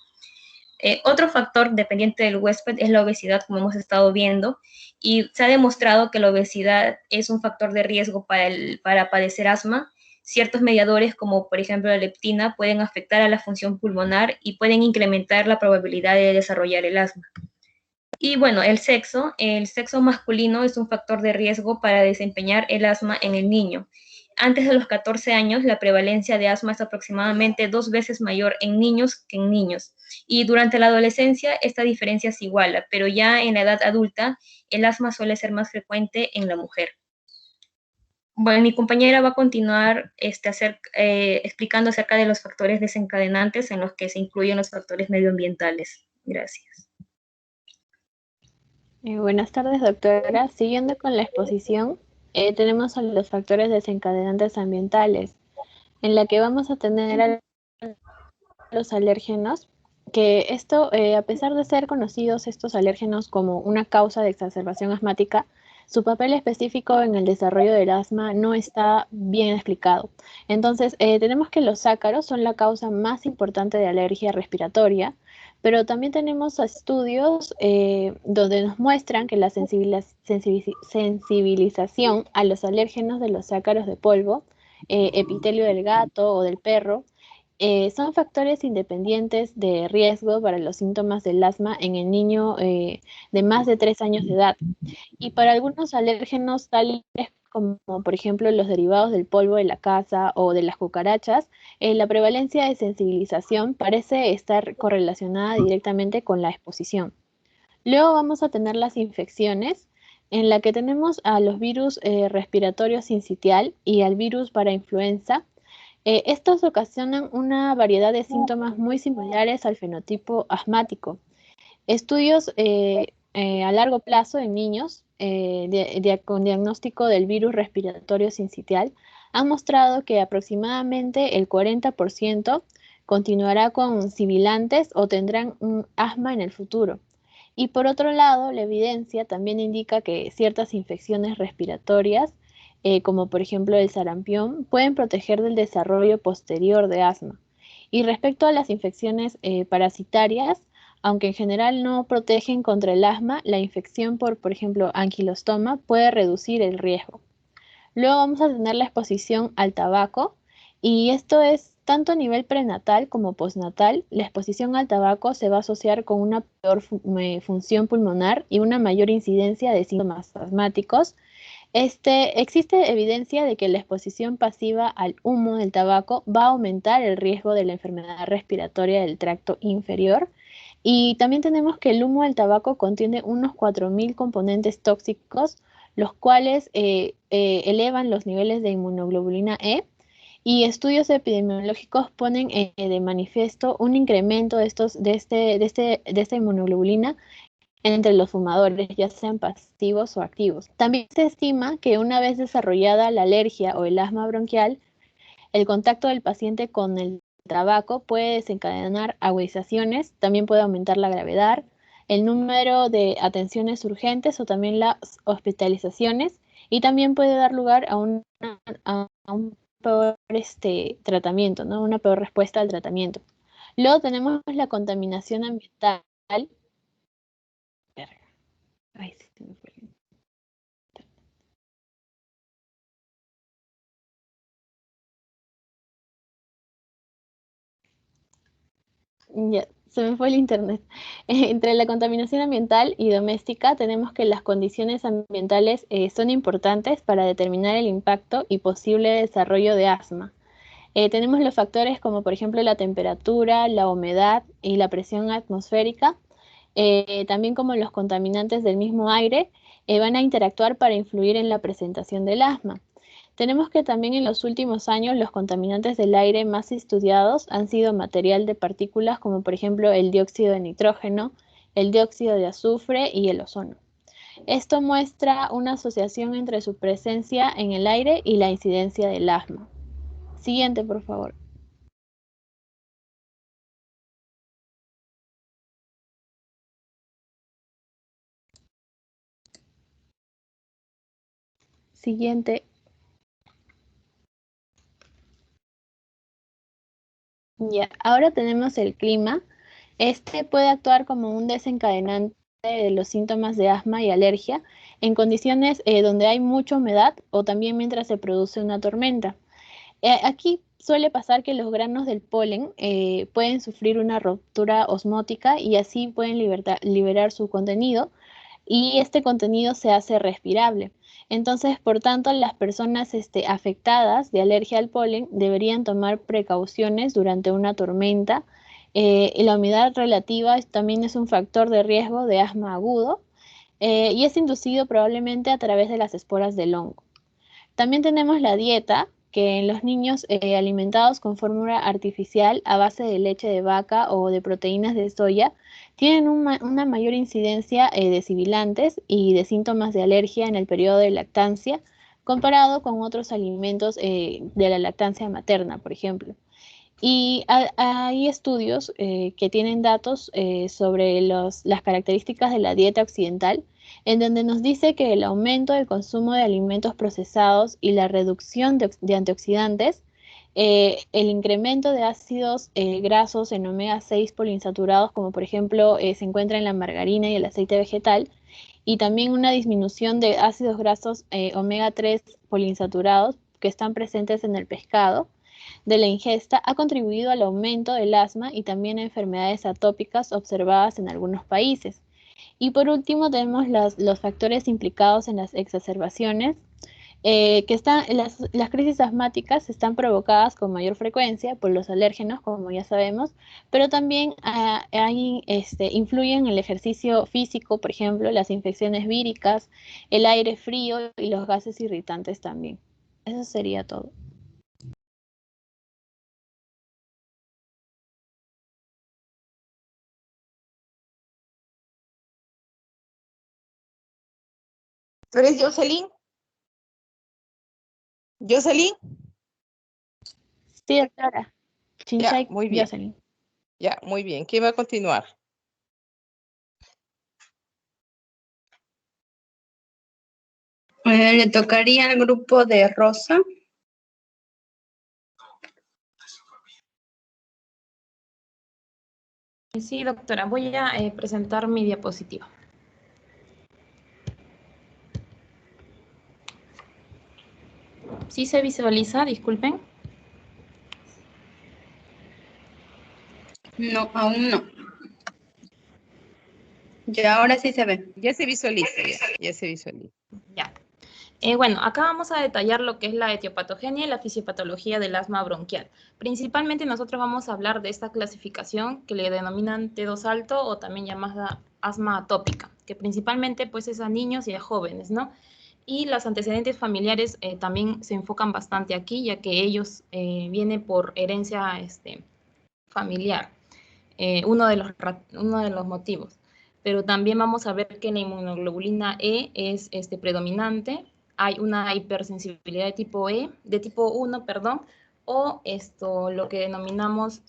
Otro factor dependiente del huésped es la obesidad, como hemos estado viendo, y se ha demostrado que la obesidad es un factor de riesgo para padecer asma. Ciertos mediadores, como por ejemplo la leptina, pueden afectar a la función pulmonar y pueden incrementar la probabilidad de desarrollar el asma. Y bueno, el sexo masculino es un factor de riesgo para desempeñar el asma en el niño. Antes de los 14 años, la prevalencia de asma es aproximadamente 2 veces mayor en niños que en niños. Y durante la adolescencia, esta diferencia se iguala, pero ya en la edad adulta, el asma suele ser más frecuente en la mujer. Bueno, mi compañera va a continuar explicando acerca de los factores desencadenantes en los que se incluyen los factores medioambientales. Gracias. Buenas tardes, doctora. Siguiendo con la exposición, tenemos a los factores desencadenantes ambientales, en la que vamos a tener a los alérgenos, que esto, a pesar de ser conocidos estos alérgenos como una causa de exacerbación asmática, su papel específico en el desarrollo del asma no está bien explicado. Entonces, tenemos que los ácaros son la causa más importante de alergia respiratoria, pero también tenemos estudios donde nos muestran que la sensibilización a los alérgenos de los ácaros de polvo, epitelio del gato o del perro, son factores independientes de riesgo para los síntomas del asma en el niño de más de 3 años de edad. Y para algunos alérgenos tales como por ejemplo los derivados del polvo de la casa o de las cucarachas, la prevalencia de sensibilización parece estar correlacionada directamente con la exposición. Luego vamos a tener las infecciones, en la que tenemos a los virus respiratorios sincitial y al virus para influenza. Estos ocasionan una variedad de síntomas muy similares al fenotipo asmático. Estudios a largo plazo en niños con diagnóstico del virus respiratorio sincitial han mostrado que aproximadamente el 40% continuará con sibilantes o tendrán un asma en el futuro. Y por otro lado, la evidencia también indica que ciertas infecciones respiratorias, como por ejemplo el sarampión, pueden proteger del desarrollo posterior de asma. Y respecto a las infecciones parasitarias, aunque en general no protegen contra el asma, la infección por ejemplo, anquilostoma puede reducir el riesgo. Luego vamos a tener la exposición al tabaco, y esto es tanto a nivel prenatal como postnatal. La exposición al tabaco se va a asociar con una peor función pulmonar y una mayor incidencia de síntomas asmáticos. Existe evidencia de que la exposición pasiva al humo del tabaco va a aumentar el riesgo de la enfermedad respiratoria del tracto inferior. Y también tenemos que el humo del tabaco contiene unos 4.000 componentes tóxicos, los cuales elevan los niveles de inmunoglobulina E, y estudios epidemiológicos ponen de manifiesto un incremento de esta inmunoglobulina entre los fumadores, ya sean pasivos o activos. También se estima que una vez desarrollada la alergia o el asma bronquial, el contacto del paciente con el tabaco puede desencadenar agudizaciones, también puede aumentar la gravedad, el número de atenciones urgentes o también las hospitalizaciones, y también puede dar lugar a un peor tratamiento, ¿no? Una peor respuesta al tratamiento. Luego tenemos la contaminación ambiental. Ay, sí, se me fue. Ya, se me fue el internet. Entre la contaminación ambiental y doméstica tenemos que las condiciones ambientales son importantes para determinar el impacto y posible desarrollo de asma. Tenemos los factores como por ejemplo la temperatura, la humedad y la presión atmosférica, también como los contaminantes del mismo aire, van a interactuar para influir en la presentación del asma. Tenemos que también en los últimos años los contaminantes del aire más estudiados han sido material de partículas como por ejemplo el dióxido de nitrógeno, el dióxido de azufre y el ozono. Esto muestra una asociación entre su presencia en el aire y la incidencia del asma. Siguiente, por favor. Siguiente. Ya, ahora tenemos el clima, Este puede actuar como un desencadenante de los síntomas de asma y alergia en condiciones donde hay mucha humedad o también mientras se produce una tormenta. Aquí suele pasar que los granos del polen pueden sufrir una ruptura osmótica y así pueden liberar su contenido y este contenido se hace respirable. Entonces, por tanto, las personas afectadas de alergia al polen deberían tomar precauciones durante una tormenta. La humedad relativa también es un factor de riesgo de asma agudo y es inducido probablemente a través de las esporas del hongo. También tenemos la dieta, que en los niños alimentados con fórmula artificial a base de leche de vaca o de proteínas de soya, tienen una mayor incidencia de sibilantes y de síntomas de alergia en el periodo de lactancia, comparado con otros alimentos de la lactancia materna, por ejemplo. Y hay estudios que tienen datos sobre las características de la dieta occidental, en donde nos dice que el aumento del consumo de alimentos procesados y la reducción de antioxidantes, el incremento de ácidos grasos en omega 6 poliinsaturados, como por ejemplo se encuentra en la margarina y el aceite vegetal, y también una disminución de ácidos grasos omega 3 poliinsaturados que están presentes en el pescado, de la ingesta ha contribuido al aumento del asma y también a enfermedades atópicas observadas en algunos países. Y por último tenemos los factores implicados en las exacerbaciones, las crisis asmáticas están provocadas con mayor frecuencia por los alérgenos, como ya sabemos, pero también influyen en el ejercicio físico, por ejemplo, las infecciones víricas, el aire frío y los gases irritantes también. Eso sería todo. ¿Tú eres Jocelyn? ¿Jocelyn? Sí, doctora. Ya, muy bien. Jocelyn. Ya, muy bien. ¿Quién va a continuar? Le tocaría al grupo de Rosa. Sí, doctora, voy a presentar mi diapositiva. ¿Sí se visualiza? Disculpen. No, aún no. Ya, ahora sí se ve. Ya se visualiza, ya se visualiza. Ya. Bueno, acá vamos a detallar lo que es la etiopatogenia y la fisiopatología del asma bronquial. Principalmente nosotros vamos a hablar de esta clasificación que le denominan T2 alto o también llamada asma atópica, que principalmente pues es a niños y a jóvenes, ¿no? Y los antecedentes familiares también se enfocan bastante aquí, ya que ellos vienen por herencia familiar, uno de los motivos. Pero también vamos a ver que la inmunoglobulina E es predominante, hay una hipersensibilidad de tipo 1, perdón, o lo que denominamos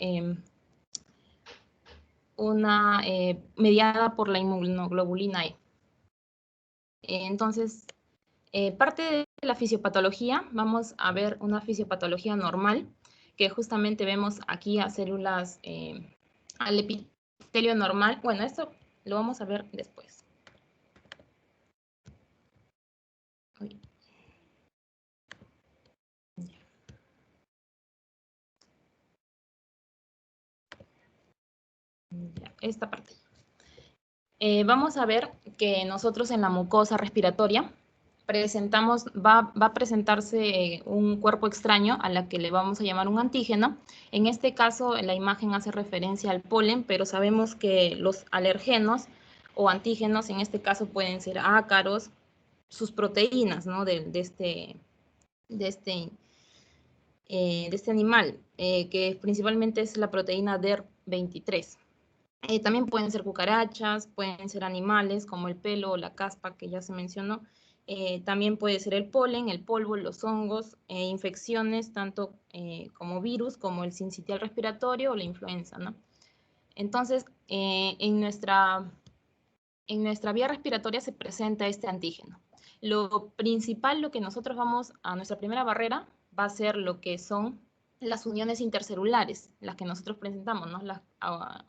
una mediada por la inmunoglobulina E. Entonces, parte de la fisiopatología, vamos a ver una fisiopatología normal, que justamente vemos aquí a células, al epitelio normal. Bueno, esto lo vamos a ver después. Esta parte. Vamos a ver que nosotros en la mucosa respiratoria va a presentarse un cuerpo extraño a la que le vamos a llamar un antígeno. En este caso, la imagen hace referencia al polen, pero sabemos que los alergenos o antígenos en este caso pueden ser ácaros, sus proteínas, ¿no? de este animal, que principalmente es la proteína DER23. También pueden ser cucarachas, pueden ser animales como el pelo o la caspa que ya se mencionó. También puede ser el polen, el polvo, los hongos, infecciones, tanto como virus, como el sincitial respiratorio o la influenza, ¿no? Entonces, en nuestra vía respiratoria se presenta este antígeno. Lo principal, lo que nosotros vamos a nuestra primera barrera, va a ser lo que son las uniones intercelulares, las que nosotros presentamos, ¿no? Las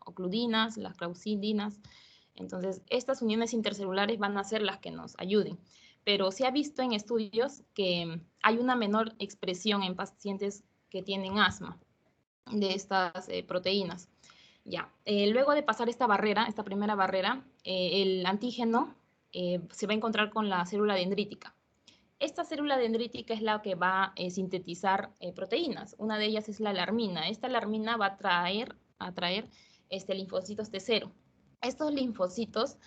ocludinas, las clausidinas. Entonces, estas uniones intercelulares van a ser las que nos ayuden. Pero se ha visto en estudios que hay una menor expresión en pacientes que tienen asma de estas proteínas. Ya, luego de pasar esta barrera, esta primera barrera, el antígeno se va a encontrar con la célula dendrítica. Esta célula dendrítica es la que va a sintetizar proteínas. Una de ellas es la alarmina. Esta alarmina va a atraer linfocitos T0. Estos linfocitos,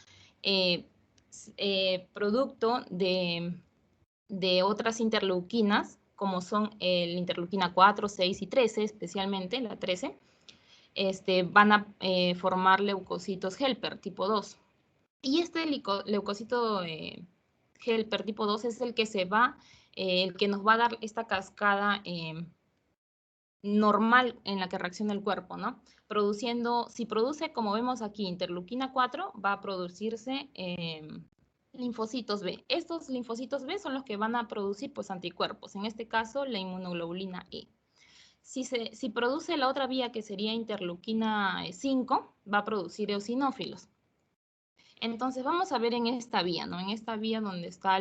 producto de otras interleuquinas, como son la interleuquina 4, 6 y 13, especialmente la 13, van a formar leucocitos helper tipo 2. Y este leucocito helper tipo 2 es el que el que nos va a dar esta cascada normal en la que reacciona el cuerpo, ¿no? Si produce, como vemos aquí, interleuquina 4, va a producirse linfocitos B. Estos linfocitos B son los que van a producir pues anticuerpos, en este caso la inmunoglobulina E. Si produce la otra vía, que sería interleuquina 5, va a producir eosinófilos. Entonces vamos a ver en esta vía, ¿no? En esta vía donde está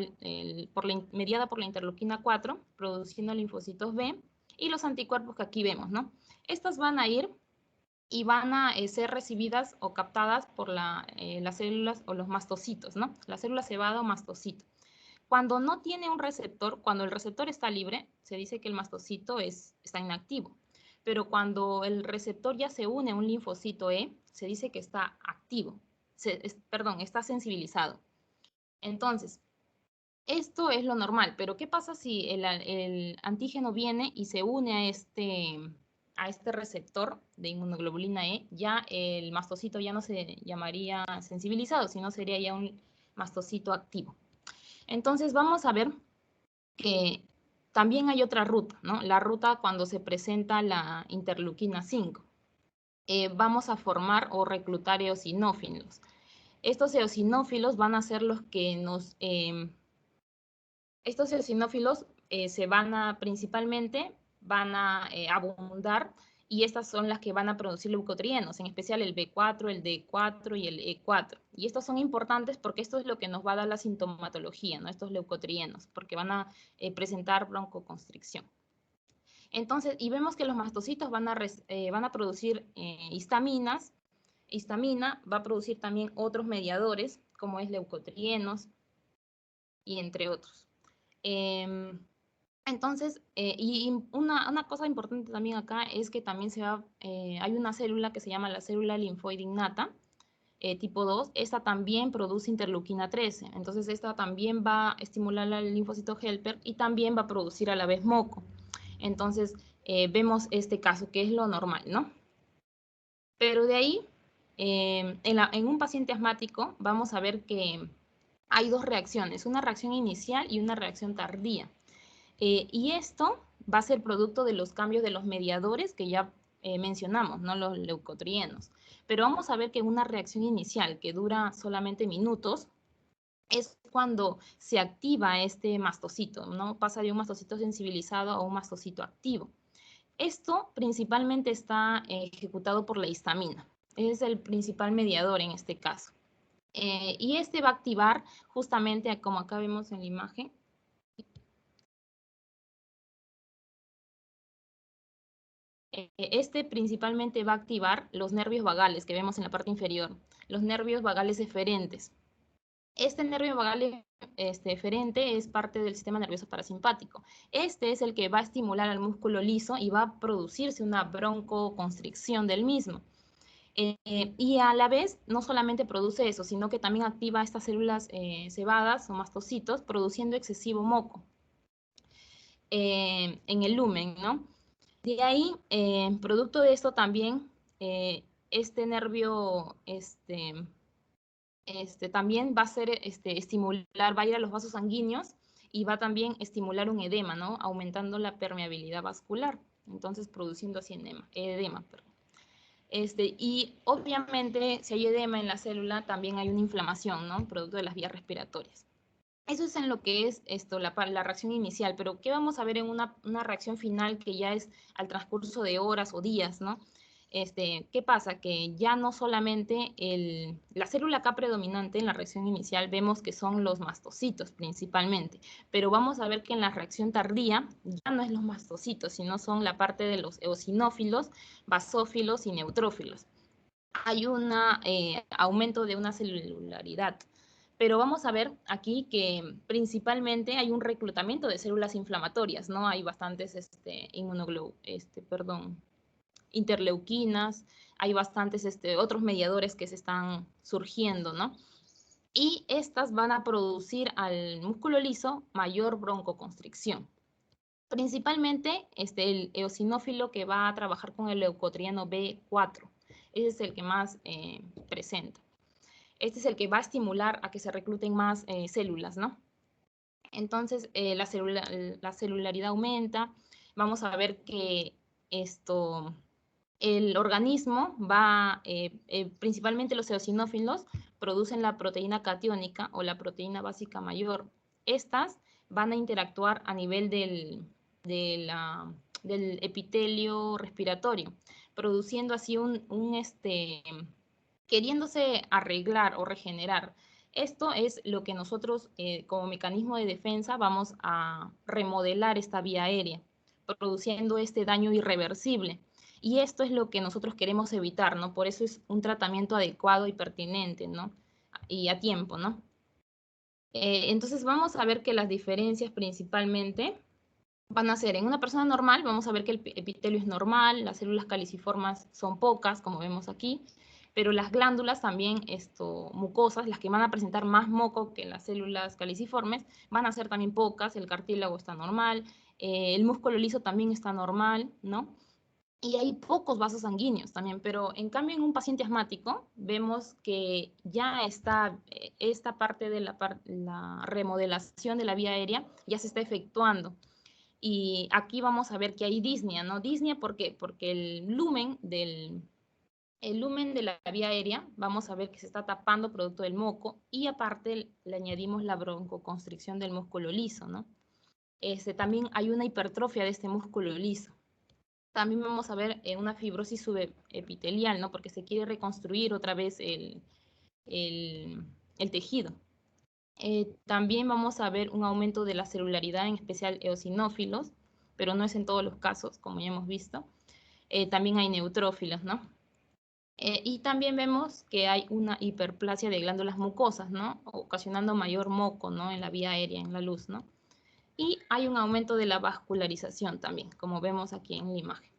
mediada por la interleuquina 4, produciendo linfocitos B, y los anticuerpos que aquí vemos, ¿no? Estas van a ir y van a ser recibidas o captadas por las células o los mastocitos, ¿no? La célula cebada o mastocito. Cuando no tiene un receptor, cuando el receptor está libre, se dice que el mastocito está inactivo. Pero cuando el receptor ya se une a un linfocito E, se dice que está activo. Está sensibilizado. Entonces, esto es lo normal, pero ¿qué pasa si el antígeno viene y se une a este receptor de inmunoglobulina E? Ya el mastocito ya no se llamaría sensibilizado, sino sería ya un mastocito activo. Entonces vamos a ver que también hay otra ruta, ¿no? La ruta cuando se presenta la interleuquina 5. Vamos a formar o reclutar eosinófilos. Estos eosinófilos van a ser los que estos eosinófilos principalmente van a abundar, y estas son las que van a producir leucotrienos, en especial el B4, el D4 y el E4. Y estos son importantes porque esto es lo que nos va a dar la sintomatología, ¿no? Estos leucotrienos, porque van a presentar broncoconstricción. Entonces, y vemos que los mastocitos van a producir histaminas. Histamina va a producir también otros mediadores, como es leucotrienos, y entre otros. Entonces, y una cosa importante también acá es que también hay una célula que se llama la célula linfoide innata, tipo 2, esta también produce interleuquina 13, entonces esta también va a estimular al linfocito helper y también va a producir a la vez moco. Entonces, vemos este caso, que es lo normal, ¿no? Pero de ahí, en un paciente asmático, vamos a ver que hay dos reacciones, una reacción inicial y una reacción tardía. Y esto va a ser producto de los cambios de los mediadores que ya mencionamos, ¿no? Los leucotrienos. Pero vamos a ver que una reacción inicial que dura solamente minutos es cuando se activa este mastocito, ¿no? Pasa de un mastocito sensibilizado a un mastocito activo. Esto principalmente está ejecutado por la histamina. Es el principal mediador en este caso. Y este va a activar justamente, como acá vemos en la imagen, este principalmente va a activar los nervios vagales que vemos en la parte inferior, los nervios vagales eferentes. Este nervio vagal eferente es parte del sistema nervioso parasimpático. Este es el que va a estimular al músculo liso y va a producirse una broncoconstricción del mismo. Y a la vez, no solamente produce eso, sino que también activa estas células cebadas o mastocitos, produciendo excesivo moco en el lumen, ¿no? De ahí, producto de esto también, este nervio también va a ser estimular, va a ir a los vasos sanguíneos y va también a estimular un edema, ¿no? Aumentando la permeabilidad vascular, entonces produciendo así edema. Y obviamente, si hay edema en la célula, también hay una inflamación, ¿no? Producto de las vías respiratorias. Eso es en lo que es la reacción inicial, pero ¿qué vamos a ver en una reacción final que ya es al transcurso de horas o días, ¿no? ¿Qué pasa? Que ya no solamente la célula K predominante en la reacción inicial vemos que son los mastocitos principalmente, pero vamos a ver que en la reacción tardía ya no es los mastocitos, sino son la parte de los eosinófilos, basófilos y neutrófilos. Hay un aumento de una celularidad. Pero vamos a ver aquí que principalmente hay un reclutamiento de células inflamatorias, ¿no? Hay bastantes interleuquinas, hay bastantes otros mediadores que se están surgiendo, ¿no? Y estas van a producir al músculo liso mayor broncoconstricción. Principalmente el eosinófilo que va a trabajar con el leucotrieno B4. Ese es el que más presenta. Este es el que va a estimular a que se recluten más células, ¿no? Entonces, la celularidad aumenta. Vamos a ver que el organismo va, principalmente los eosinófilos, producen la proteína catiónica o la proteína básica mayor. Estas van a interactuar a nivel del epitelio respiratorio, produciendo así queriéndose arreglar o regenerar. Esto es lo que nosotros como mecanismo de defensa vamos a remodelar esta vía aérea, produciendo este daño irreversible. Y esto es lo que nosotros queremos evitar, ¿no? Por eso es un tratamiento adecuado y pertinente, ¿no? Y a tiempo, ¿no? Entonces vamos a ver que las diferencias principalmente van a ser, en una persona normal, vamos a ver que el epitelio es normal, las células caliciformes son pocas, como vemos aquí, pero las glándulas también, mucosas, las que van a presentar más moco que las células caliciformes, van a ser también pocas, el cartílago está normal, el músculo liso también está normal, ¿no? Y hay pocos vasos sanguíneos también, pero en cambio en un paciente asmático vemos que ya está esta parte de la remodelación de la vía aérea ya se está efectuando. Y aquí vamos a ver que hay disnea, ¿no? Disnea, ¿por qué? Porque el lumen de la vía aérea, vamos a ver que se está tapando producto del moco y aparte le añadimos la broncoconstricción del músculo liso, ¿no? También hay una hipertrofia de este músculo liso. También vamos a ver una fibrosis subepitelial, ¿no? Porque se quiere reconstruir otra vez el tejido. También vamos a ver un aumento de la celularidad, en especial eosinófilos, pero no es en todos los casos, como ya hemos visto. También hay neutrófilos, ¿no? Y también vemos que hay una hiperplasia de glándulas mucosas, ¿no? Ocasionando mayor moco, ¿no? En la vía aérea, en la luz, ¿no? Y hay un aumento de la vascularización también, como vemos aquí en la imagen.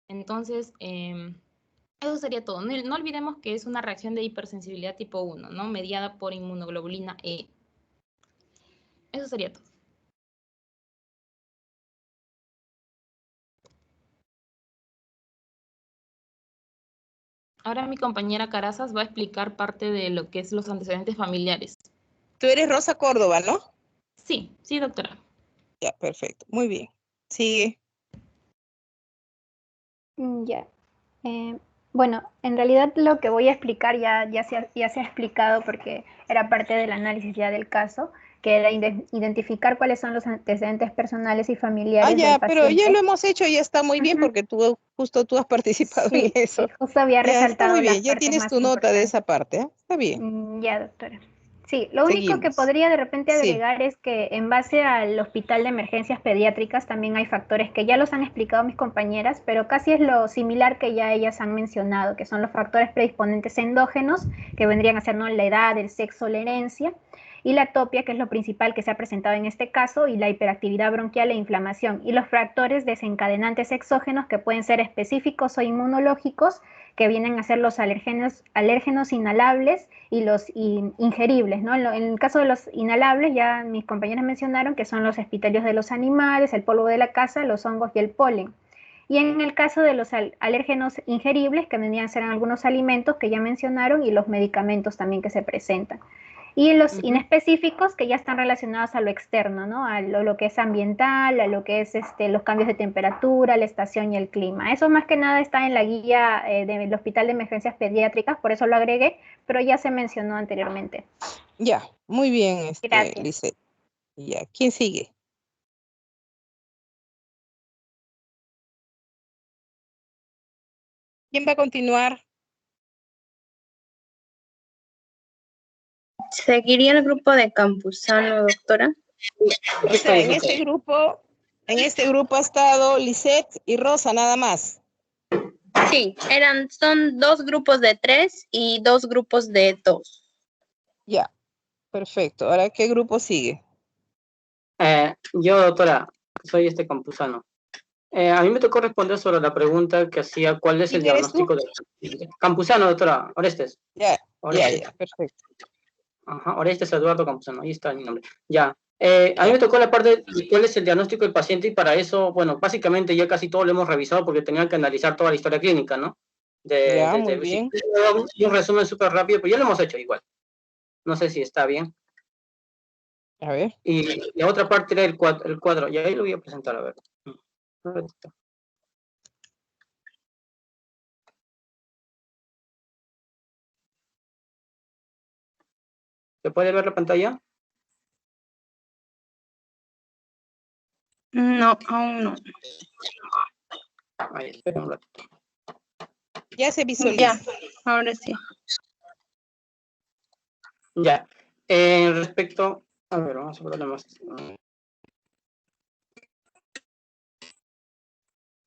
Entonces, eso sería todo. No olvidemos que es una reacción de hipersensibilidad tipo 1, ¿no? Mediada por inmunoglobulina E. Eso sería todo. Ahora mi compañera Carazas va a explicar parte de lo que es los antecedentes familiares. Tú eres Rosa Córdoba, ¿no? Sí, sí, doctora. Ya, perfecto. Muy bien. Sigue. Ya. Bueno, en realidad lo que voy a explicar ya se ha explicado porque era parte del análisis ya del caso, que era identificar cuáles son los antecedentes personales y familiares ya, del pero paciente. ya lo hemos hecho y ya está muy bien porque justo tú has participado en eso. Sí, justo había Ya, resaltado está muy bien, las ya partes tienes más tu nota de importantes. esa parte, ¿eh? Está bien. Ya, doctora. Sí, lo único que podría de repente agregar es que en base al Hospital de Emergencias Pediátricas también hay factores que ya los han explicado mis compañeras, pero casi es lo similar que ya ellas han mencionado, que son los factores predisponentes endógenos, que vendrían a ser, ¿no?, la edad, el sexo, la herencia, y la atopia, que es lo principal que se ha presentado en este caso, y la hiperactividad bronquial e inflamación, y los factores desencadenantes exógenos que pueden ser específicos o inmunológicos, que vienen a ser los alérgenos inhalables y los ingeribles, ¿no? En el caso de los inhalables, ya mis compañeras mencionaron que son los epitelios de los animales, el polvo de la casa, los hongos y el polen. Y en el caso de los alérgenos ingeribles, que vendrían a ser algunos alimentos que ya mencionaron y los medicamentos también que se presentan. Y los inespecíficos que ya están relacionados a lo externo, ¿no? A lo que es ambiental, a lo que es los cambios de temperatura, la estación y el clima. Eso más que nada está en la guía del Hospital de Emergencias Pediátricas, por eso lo agregué, pero ya se mencionó anteriormente. Ya, muy bien, Gracias. Lisette. Ya, ¿quién sigue? ¿Quién va a continuar? ¿Seguiría el grupo de Campuzano, doctora? O sea, en este grupo ha estado Lisette y Rosa, nada más. Sí, son 2 grupos de 3 y 2 grupos de 2. Ya, perfecto. Ahora, ¿qué grupo sigue? Yo, doctora, soy Campuzano. A mí me tocó responder sobre la pregunta que hacía, ¿cuál es el diagnóstico de Campuzano, doctora? Orestes. Ya, Orestes. ya, perfecto. Ajá, Orestes Eduardo Campuzano, ahí está mi nombre. Ya. A mí me tocó la parte de cuál es el diagnóstico del paciente y para eso, bueno, básicamente ya casi todo lo hemos revisado porque tenía que analizar toda la historia clínica, ¿no? Muy bien. Un resumen súper rápido, pero ya lo hemos hecho igual. No sé si está bien. A ver. Y la otra parte era el cuadro. Y ahí lo voy a presentar, a ver. ¿Se puede ver la pantalla? No, aún no. Ahí, espera un ratito. Ya se visualiza. Ya, ahora sí. Ya. Respecto... A ver, vamos a ver más.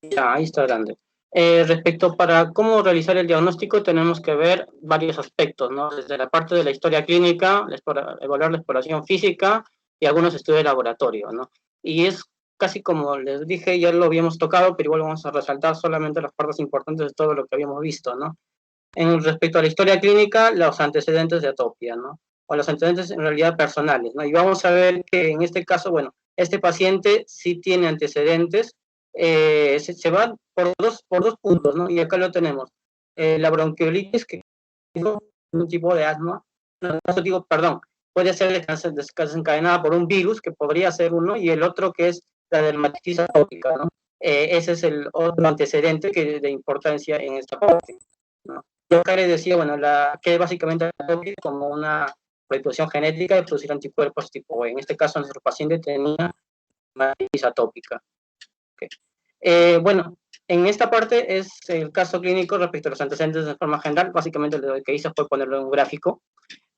Ya, ahí está grande. Respecto para cómo realizar el diagnóstico, tenemos que ver varios aspectos, ¿no? Desde la parte de la historia clínica, evaluar la exploración física y algunos estudios de laboratorio, ¿no? Y es casi como les dije, ya lo habíamos tocado, pero igual vamos a resaltar solamente las partes importantes de todo lo que habíamos visto, ¿no? Respecto a la historia clínica, los antecedentes de atopia, ¿no? O los antecedentes en realidad personales, ¿no? Y vamos a ver que en este caso, bueno, este paciente sí tiene antecedentes, se va por dos puntos, ¿no? Y acá lo tenemos. La bronquiolitis, que es un tipo de asma, perdón, puede ser desencadenada por un virus, que podría ser uno, y el otro que es la dermatitis atópica, ¿no? Ese es el otro antecedente que de importancia en esta parte, ¿no? Yo acá les decía, bueno, que básicamente como una predisposición genética de producir anticuerpos tipo E. En este caso, nuestro paciente tenía dermatitis atópica. Okay. Bueno, en esta parte es el caso clínico respecto a los antecedentes de forma general. Básicamente lo que hice fue ponerlo en un gráfico.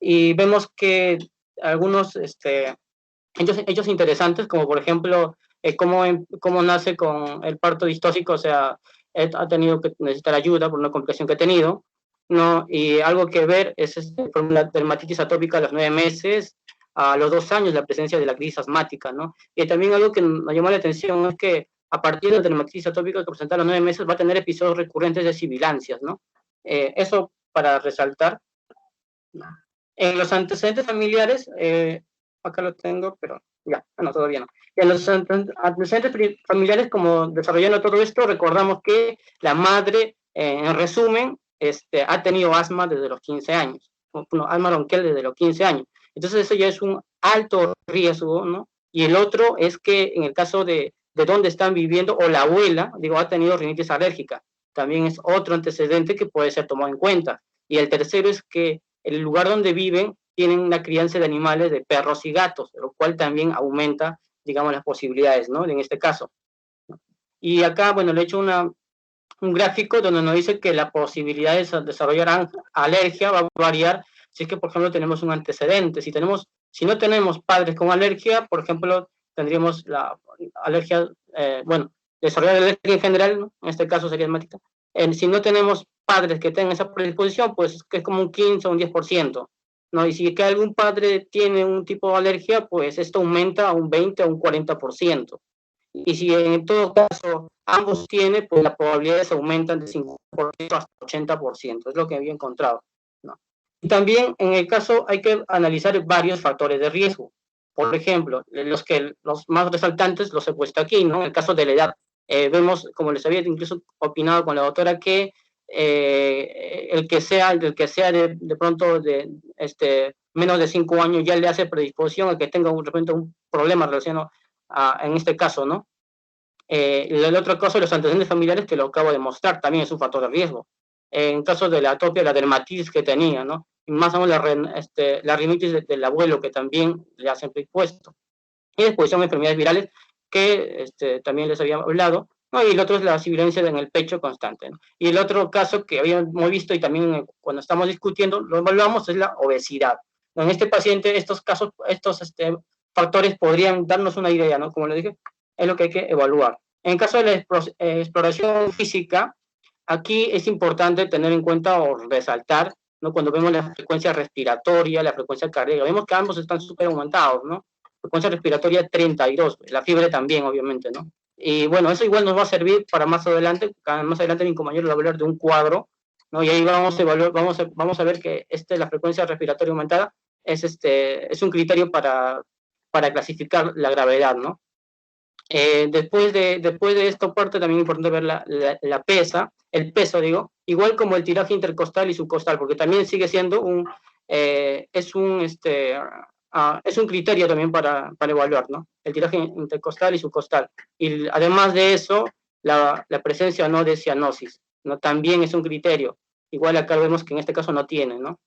Y vemos que algunos hechos interesantes, como por ejemplo, cómo nace con el parto distóxico, o sea, ha tenido que necesitar ayuda por una complicación que ha tenido, ¿no? Y algo que ver es la dermatitis atópica a los 9 meses, a los 2 años, la presencia de la crisis asmática, ¿no? Y también algo que nos llamó la atención es que a partir de la dermatitis atópica que presenta a los 9 meses va a tener episodios recurrentes de sibilancias, ¿no? Eso para resaltar. En los antecedentes familiares, acá lo tengo, pero ya, no, todavía no. En los antecedentes familiares, como desarrollando todo esto, recordamos que la madre, en resumen, ha tenido asma desde los 15 años, asma bronquial desde los 15 años. Entonces eso ya es un alto riesgo, ¿no? Y el otro es que en el caso de dónde están viviendo, o la abuela, digo, ha tenido rinitis alérgica, también es otro antecedente que puede ser tomado en cuenta. Y el tercero es que el lugar donde viven tienen una crianza de animales, de perros y gatos, lo cual también aumenta, digamos, las posibilidades, ¿no? En este caso. Y acá, bueno, le he hecho un gráfico donde nos dice que la posibilidad de desarrollar alergia va a variar si es que, por ejemplo, tenemos un antecedente. Si no tenemos padres con alergia, por ejemplo, tendríamos la alergia, desarrollar alergia en general, ¿no? En este caso sería asmática. Si no tenemos padres que tengan esa predisposición, pues que es como un 15 o un 10%, ¿no? Y si que algún padre tiene un tipo de alergia, pues esto aumenta a un 20 o un 40%. Y si en todo caso ambos tienen, pues las probabilidades aumentan de 5% hasta 80%, es lo que había encontrado, ¿no? Y también en el caso hay que analizar varios factores de riesgo. Por ejemplo, los más resaltantes los he puesto aquí, ¿no? En el caso de la edad, vemos, como les había incluso opinado con la doctora, que el que sea de pronto menos de 5 años ya le hace predisposición a que tenga de repente un problema relacionado en este caso, ¿no? El otro caso de los antecedentes familiares, que lo acabo de mostrar, también es un factor de riesgo. En caso de la atopia, la dermatitis que tenía, ¿no? Y más aún la rinitis del abuelo, que también le hacen predispuesto. Y después son enfermedades virales, que también les había hablado, ¿no? Y el otro es la sibilancia en el pecho constante, ¿no? Y el otro caso que habíamos visto, y también cuando estamos discutiendo, lo evaluamos, es la obesidad. En este paciente, estos casos, estos factores podrían darnos una idea, ¿no? Como le dije, es lo que hay que evaluar. En caso de la exploración física, aquí es importante tener en cuenta o resaltar, ¿no? Cuando vemos la frecuencia respiratoria, la frecuencia cardíaca, vemos que ambos están súper aumentados, ¿no? Frecuencia respiratoria 32, la fiebre también, obviamente, ¿no? Y bueno, eso igual nos va a servir para más adelante mi compañero va a hablar de un cuadro, ¿no? Y ahí vamos a evaluar, vamos a ver que la frecuencia respiratoria aumentada es un criterio para clasificar la gravedad, ¿no? Después de esta parte también es importante ver el peso, digo, igual como el tiraje intercostal y subcostal, porque también sigue siendo es un criterio también para evaluar, ¿no? El tiraje intercostal y subcostal. Y además de eso, la presencia o no de cianosis, ¿no? También es un criterio. Igual acá vemos que en este caso no tiene, ¿no?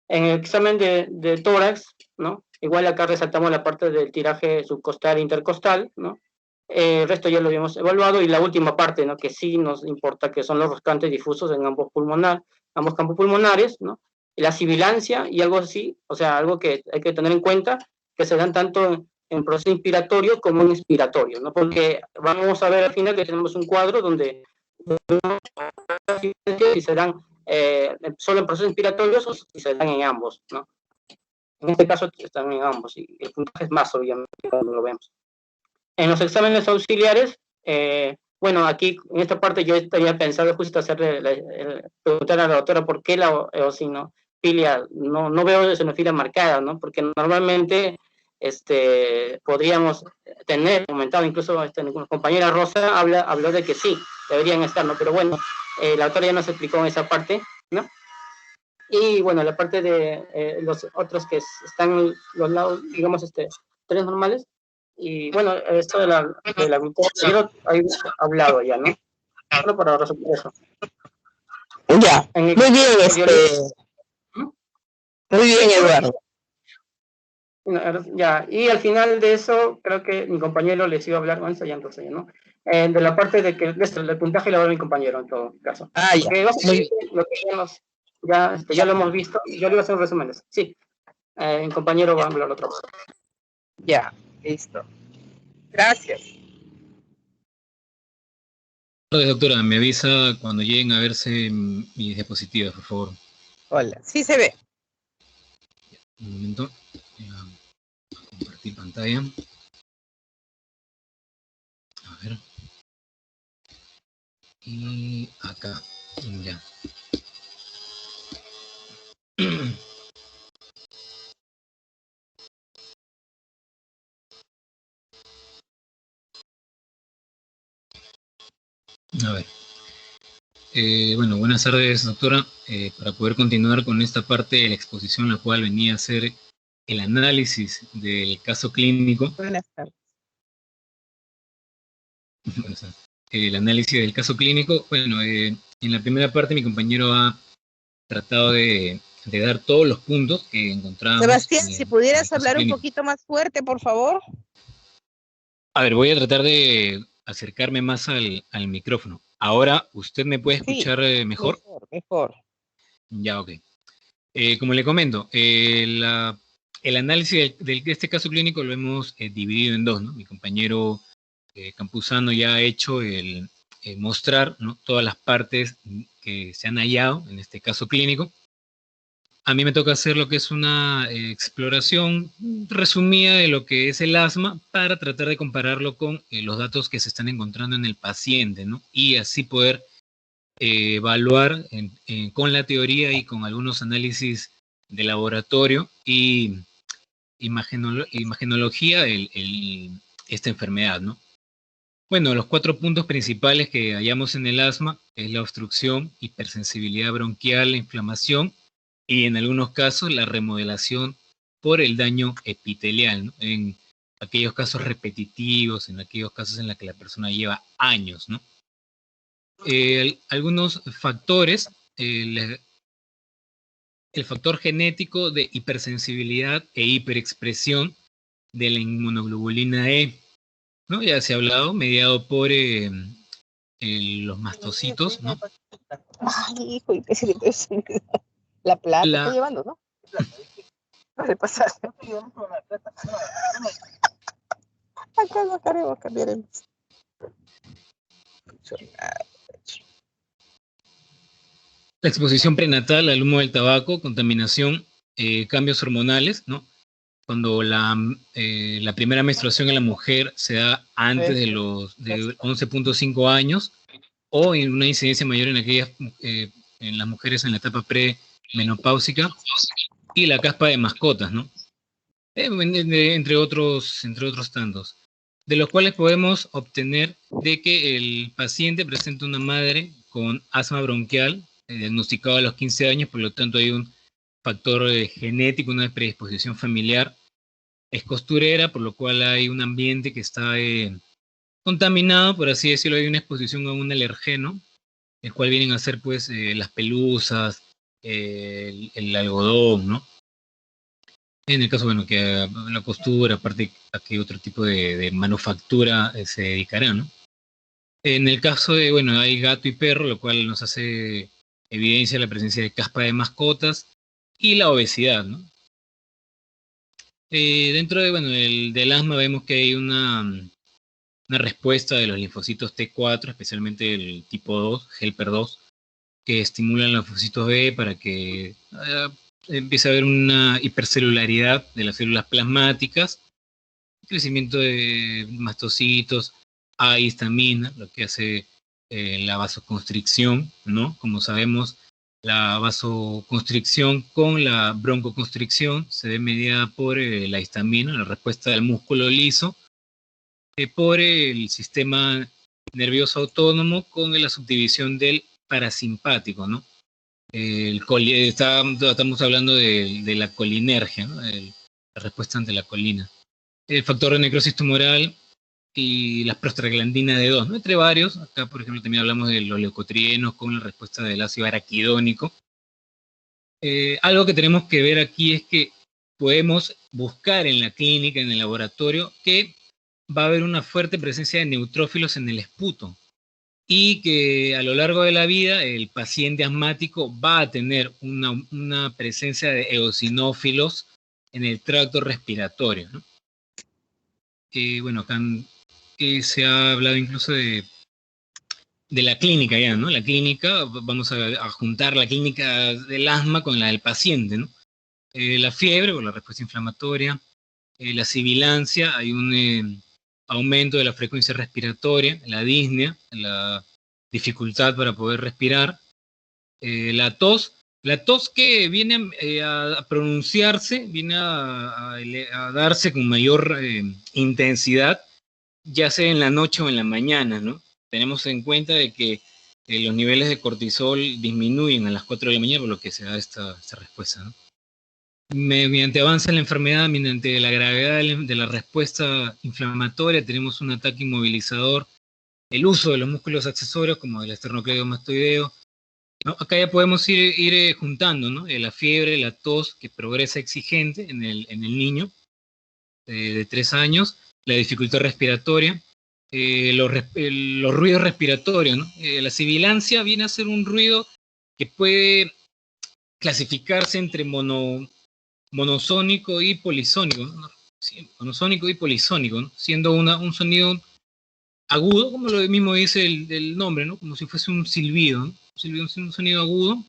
En el examen de tórax, ¿no? Igual acá resaltamos la parte del tiraje subcostal e intercostal, ¿no? El resto ya lo habíamos evaluado, y la última parte, ¿no? Que sí nos importa, que son los roscantes difusos en ambos campos pulmonares, ¿no? La sibilancia y algo así, o sea, algo que hay que tener en cuenta, que se dan tanto en proceso inspiratorio como en expiratorio, ¿no? Porque vamos a ver al final que tenemos un cuadro donde si se dan solo en procesos inspiratorios o si se dan en ambos, ¿no? En este caso están en ambos, y el puntaje es más, obviamente, cuando lo vemos. En los exámenes auxiliares, bueno, aquí en esta parte yo estaría pensando justo preguntar a la doctora por qué la eosinofilia, no veo eosinofilia marcada, ¿no? Porque normalmente podríamos tener aumentado, incluso mi compañera Rosa habló de que sí, deberían estar, ¿no? Pero bueno, la doctora ya nos explicó en esa parte, ¿no? Y bueno, la parte de los otros que están los lados, digamos, tres normales. Y bueno, esto de la glucosa, yo he hablado ya, ¿no? Solo para resolver eso. Ya, muy bien, muy bien, Eduardo. Ya, y al final de eso, creo que mi compañero les iba a hablar, bueno, ya entonces, ¿no? De la parte de que el puntaje lo va a mi compañero en todo caso. Ah, ya. Lo que ya lo hemos visto, yo le voy a hacer un resumen de eso. Sí, mi compañero va a hablar otra cosa. Ya, listo. Gracias. Doctora, me avisa cuando lleguen a verse mis diapositivas, por favor. Hola, sí se ve. Un momento. Voy a compartir pantalla. A ver. Y acá. Ya. A ver. Bueno, buenas tardes, doctora. Para poder continuar con esta parte de la exposición, la cual venía a ser el análisis del caso clínico. Buenas tardes. El análisis del caso clínico. Bueno, en la primera parte mi compañero ha tratado de dar todos los puntos que encontramos. Sebastián, si pudieras hablar un poquito más fuerte, por favor. A ver, voy a tratar de acercarme más al micrófono. Ahora, ¿usted me puede escuchar mejor? Mejor. Ya, ok. Como le comento, el análisis de este caso clínico lo hemos dividido en dos, ¿no? Mi compañero Campuzano ya ha hecho el mostrar, ¿no?, todas las partes que se han hallado en este caso clínico. A mí me toca hacer lo que es una exploración resumida de lo que es el asma para tratar de compararlo con los datos que se están encontrando en el paciente, ¿no? Y así poder evaluar con la teoría y con algunos análisis de laboratorio y imagenología esta enfermedad, ¿no? Bueno, los 4 puntos principales que hallamos en el asma es la obstrucción, hipersensibilidad bronquial, la inflamación y en algunos casos la remodelación por el daño epitelial, ¿no? En aquellos casos repetitivos, en aquellos casos en los que la persona lleva años, ¿no? Algunos factores, el factor genético de hipersensibilidad e hiperexpresión de la inmunoglobulina E, ¿no? Ya se ha hablado, mediado por los mastocitos, ¿no? Ay, hijo, la plata está llevando, ¿no? No le pasa. Acá no queremos cambiar el... La exposición prenatal al humo del tabaco, contaminación, cambios hormonales, ¿no? Cuando la primera menstruación en la mujer se da antes de los 11.5 años, o en una incidencia mayor en aquellas en las mujeres en la etapa premenopáusica, y la caspa de mascotas, ¿no? Entre otros tantos, de los cuales podemos obtener de que el paciente presenta una madre con asma bronquial, diagnosticado a los 15 años, por lo tanto hay un factor genético, una predisposición familiar, es costurera, por lo cual hay un ambiente que está contaminado, por así decirlo, hay una exposición a un alergeno, el cual vienen a ser pues las pelusas, el algodón, ¿no? En el caso, bueno, que la costura, aparte a qué otro tipo de manufactura se dedicará, ¿no? En el caso de, bueno, hay gato y perro, lo cual nos hace evidencia la presencia de caspa de mascotas y la obesidad, ¿no? Dentro de, bueno, del asma vemos que hay una respuesta de los linfocitos T4, especialmente el tipo 2, helper 2, que estimulan los linfocitos B para que empiece a haber una hipercelularidad de las células plasmáticas, crecimiento de mastocitos, hay histamina, lo que hace la vasoconstricción, ¿no? Como sabemos, la vasoconstricción con la broncoconstricción se ve mediada por la histamina, la respuesta del músculo liso, por el sistema nervioso autónomo con la subdivisión del parasimpático, ¿no? Estamos hablando de la colinergia, ¿no? La respuesta ante la colina. El factor de necrosis tumoral y las prostaglandinas de 2, ¿no? Entre varios. Acá, por ejemplo, también hablamos de los leucotrienos con la respuesta del ácido araquidónico. Algo que tenemos que ver aquí es que podemos buscar en la clínica, en el laboratorio, que va a haber una fuerte presencia de neutrófilos en el esputo y que a lo largo de la vida el paciente asmático va a tener una presencia de eosinófilos en el tracto respiratorio, ¿no? Bueno, acá se ha hablado incluso de la clínica ya, ¿no? La clínica, vamos a juntar la clínica del asma con la del paciente, ¿no? La fiebre o la respuesta inflamatoria, la sibilancia, hay un aumento de la frecuencia respiratoria, la disnea, la dificultad para poder respirar, la tos que viene a pronunciarse, viene a darse con mayor intensidad, ya sea en la noche o en la mañana, ¿no? Tenemos en cuenta de que los niveles de cortisol disminuyen a las 4 de la mañana, por lo que se da esta respuesta, ¿no? Mediante avance en la enfermedad, mediante la gravedad de la respuesta inflamatoria, tenemos un ataque inmovilizador, el uso de los músculos accesorios como el esternocleidomastoideo, ¿no? Acá ya podemos ir juntando, ¿no? La fiebre, la tos que progresa exigente en el niño de 3 años, la dificultad respiratoria, los ruidos respiratorios, ¿no? La sibilancia viene a ser un ruido que puede clasificarse entre monosónico y polisónico, ¿no? Sí, monosónico y polisónico, ¿no? Siendo un sonido agudo, como lo mismo dice el nombre, ¿no? Como si fuese un silbido, ¿no? Un sonido agudo,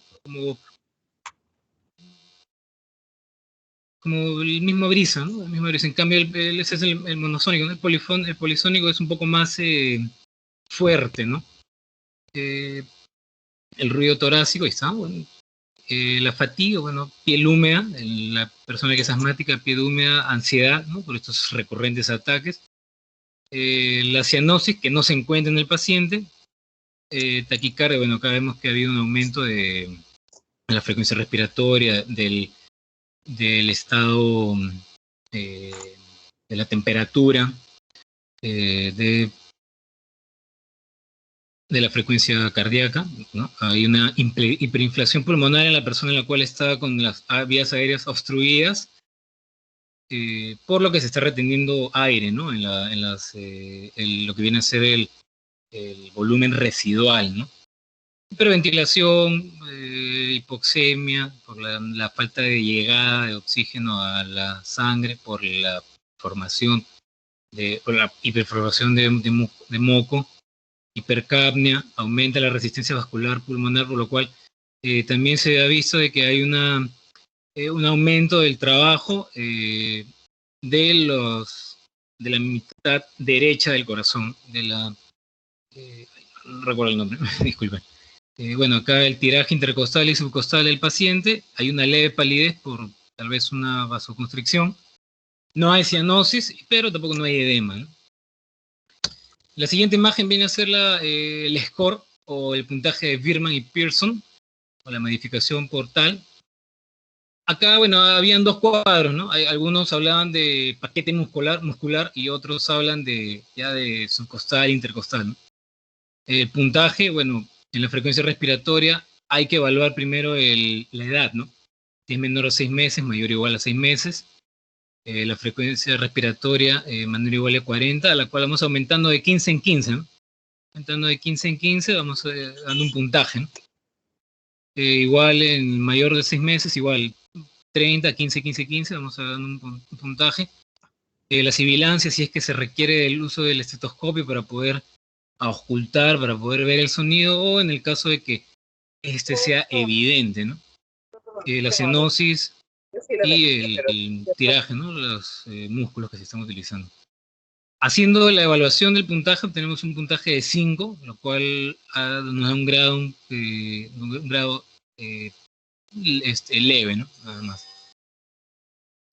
como el mismo brisa, ¿no? El mismo brisa. En cambio, ese es el monosónico, ¿no? El polisónico es un poco más fuerte, ¿no? El ruido torácico, ahí está, bueno. La fatiga, bueno, piel húmeda, la persona que es asmática, piel húmeda, ansiedad, ¿no? Por estos recurrentes ataques. La cianosis, que no se encuentra en el paciente. Taquicardia, bueno, acá vemos que ha habido un aumento de la frecuencia respiratoria, del estado de la temperatura, de la frecuencia cardíaca, ¿no? Hay una hiperinflación pulmonar en la persona en la cual está con las vías aéreas obstruidas, por lo que se está reteniendo aire, ¿no? En lo que viene a ser el volumen residual, ¿no? Hiperventilación, hipoxemia, por la falta de llegada de oxígeno a la sangre, por la hiperformación de moco, hipercapnia, aumenta la resistencia vascular pulmonar, por lo cual también se ha visto de que hay un aumento del trabajo de la mitad derecha del corazón, no recuerdo el nombre, disculpen. Bueno, acá el tiraje intercostal y subcostal del paciente, hay una leve palidez por tal vez una vasoconstricción, no hay cianosis, pero tampoco no hay edema, ¿no? La siguiente imagen viene a ser el score o el puntaje de Birman y Pearson, o la modificación por tal. Acá, bueno, habían dos cuadros, ¿no? Algunos hablaban de paquete muscular y otros hablan ya de subcostal e intercostal, ¿no? El puntaje, bueno, en la frecuencia respiratoria hay que evaluar primero la edad, ¿no? Si es menor a 6 meses, mayor o igual a 6 meses. La frecuencia respiratoria menor o igual a 40, a la cual vamos aumentando de 15 en 15, ¿no? Aumentando de 15 en 15, vamos dando un puntaje, ¿no? Igual en mayor de 6 meses, igual 30, 15, 15, 15, vamos dando un puntaje. La sibilancia, si es que se requiere el uso del estetoscopio para poder auscultar, para poder ver el sonido, o en el caso de que este sea evidente, ¿no? La cianosis y el tiraje, ¿no? Los músculos que se están utilizando. Haciendo la evaluación del puntaje, obtenemos un puntaje de 5, lo cual nos da un grado leve, ¿no? Nada más.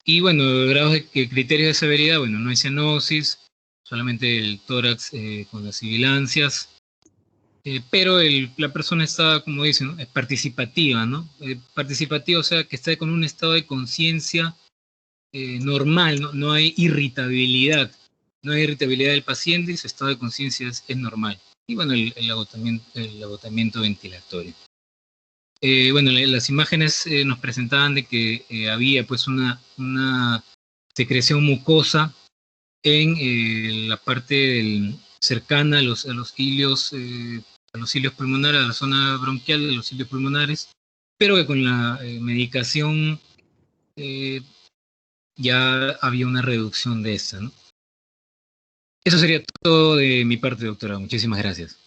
Y bueno, grados de criterios de severidad, bueno, no hay cianosis, solamente el tórax con las sibilancias, pero la persona está, como dicen, ¿no? Es participativa, ¿no? Participativa, o sea, que está con un estado de conciencia normal, ¿no? No hay irritabilidad. No hay irritabilidad del paciente y su estado de conciencia es normal. Y bueno, el agotamiento ventilatorio. Bueno, las imágenes nos presentaban de que había pues una secreción mucosa en la parte cercana a los hilios pulmonares, a la zona bronquial de los hilios pulmonares, pero que con la medicación ya había una reducción de esta, ¿no? Eso sería todo de mi parte, doctora. Muchísimas gracias.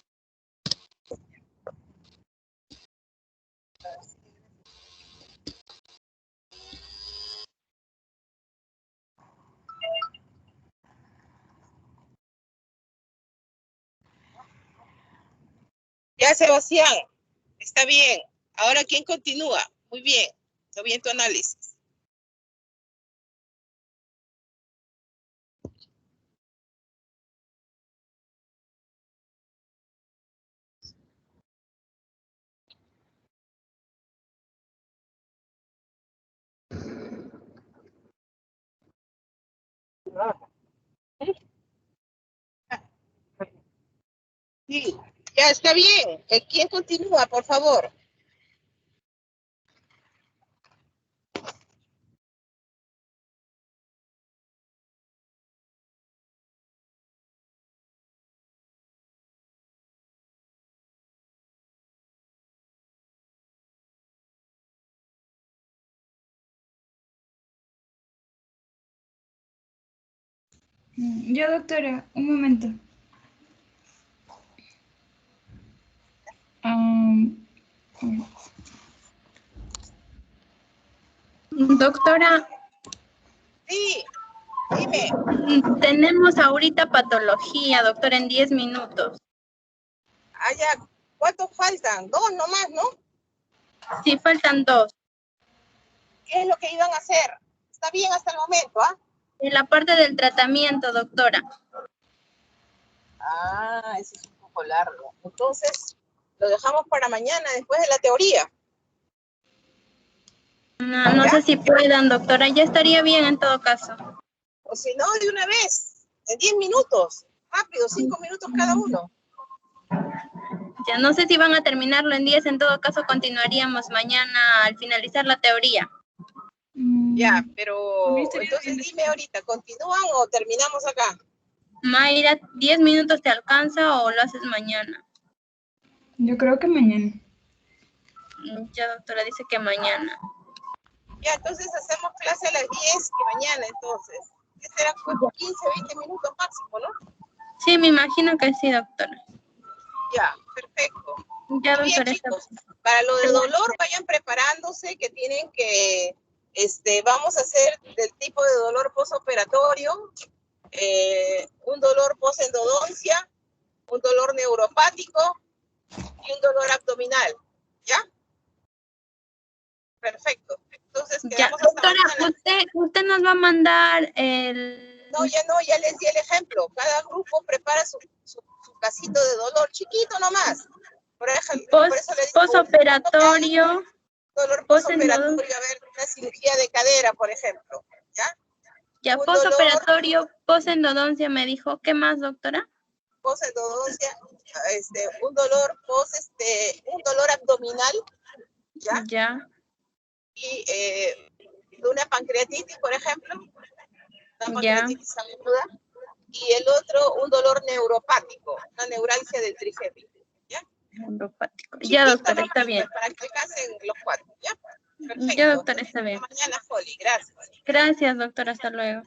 Ya, Sebastián, está bien. Ahora, ¿quién continúa? Muy bien, está bien tu análisis. Sí, ya está bien. ¿Quién continúa, por favor? Ya, doctora, un momento. Doctora. Sí, dime. Tenemos ahorita patología, doctora, en 10 minutos. Ah, ya. ¿Cuántos faltan? 2 nomás, ¿no? Sí, faltan 2. ¿Qué es lo que iban a hacer? Está bien hasta el momento, ¿ah? En la parte del tratamiento, doctora. Ah, eso es un poco largo. Entonces, lo dejamos para mañana, después de la teoría. No sé si puedan, doctora. Ya estaría bien en todo caso. O si no, de una vez, en 10 minutos. Rápido, 5 minutos cada uno. Ya no sé si van a terminarlo en 10, en todo caso continuaríamos mañana al finalizar la teoría. Ya, pero entonces dime ahorita, ¿continúan o terminamos acá? Mayra, ¿10 minutos te alcanza o lo haces mañana? Yo creo que mañana. Ya, doctora, dice que mañana. Ya, entonces hacemos clase a las 10 y mañana entonces. ¿Qué será? 15, 20 minutos máximo, ¿no? Sí, me imagino que sí, doctora. Ya, perfecto. Ya, bien, doctora. chicos, para lo de dolor vayan preparándose, que tienen que, vamos a hacer del tipo de dolor postoperatorio, un dolor postendodoncia, un dolor neuropático y un dolor abdominal, ¿ya? Perfecto. Entonces, ya, doctora, usted nos va a mandar el... No, ya les di el ejemplo. Cada grupo prepara su casito de dolor, chiquito nomás. Por ejemplo, por eso le digo, postoperatorio, dolor postoperatorio, a ver, una cirugía de cadera, por ejemplo, ¿ya? Ya, postoperatorio, postendodoncia me dijo. ¿Qué más, doctora? Postendodoncia, un dolor un dolor abdominal, ¿ya? Ya. Y una pancreatitis, por ejemplo, una pancreatitis aguda. Y el otro, un dolor neuropático, una neuralgia del trigémino, ¿ya? Neuropático. Ya, doctora, está bien. Para que casen los 4, ¿ya? Perfecto. Ya, doctora, está bien. Mañana, Foli, gracias. Gracias, doctora, hasta luego.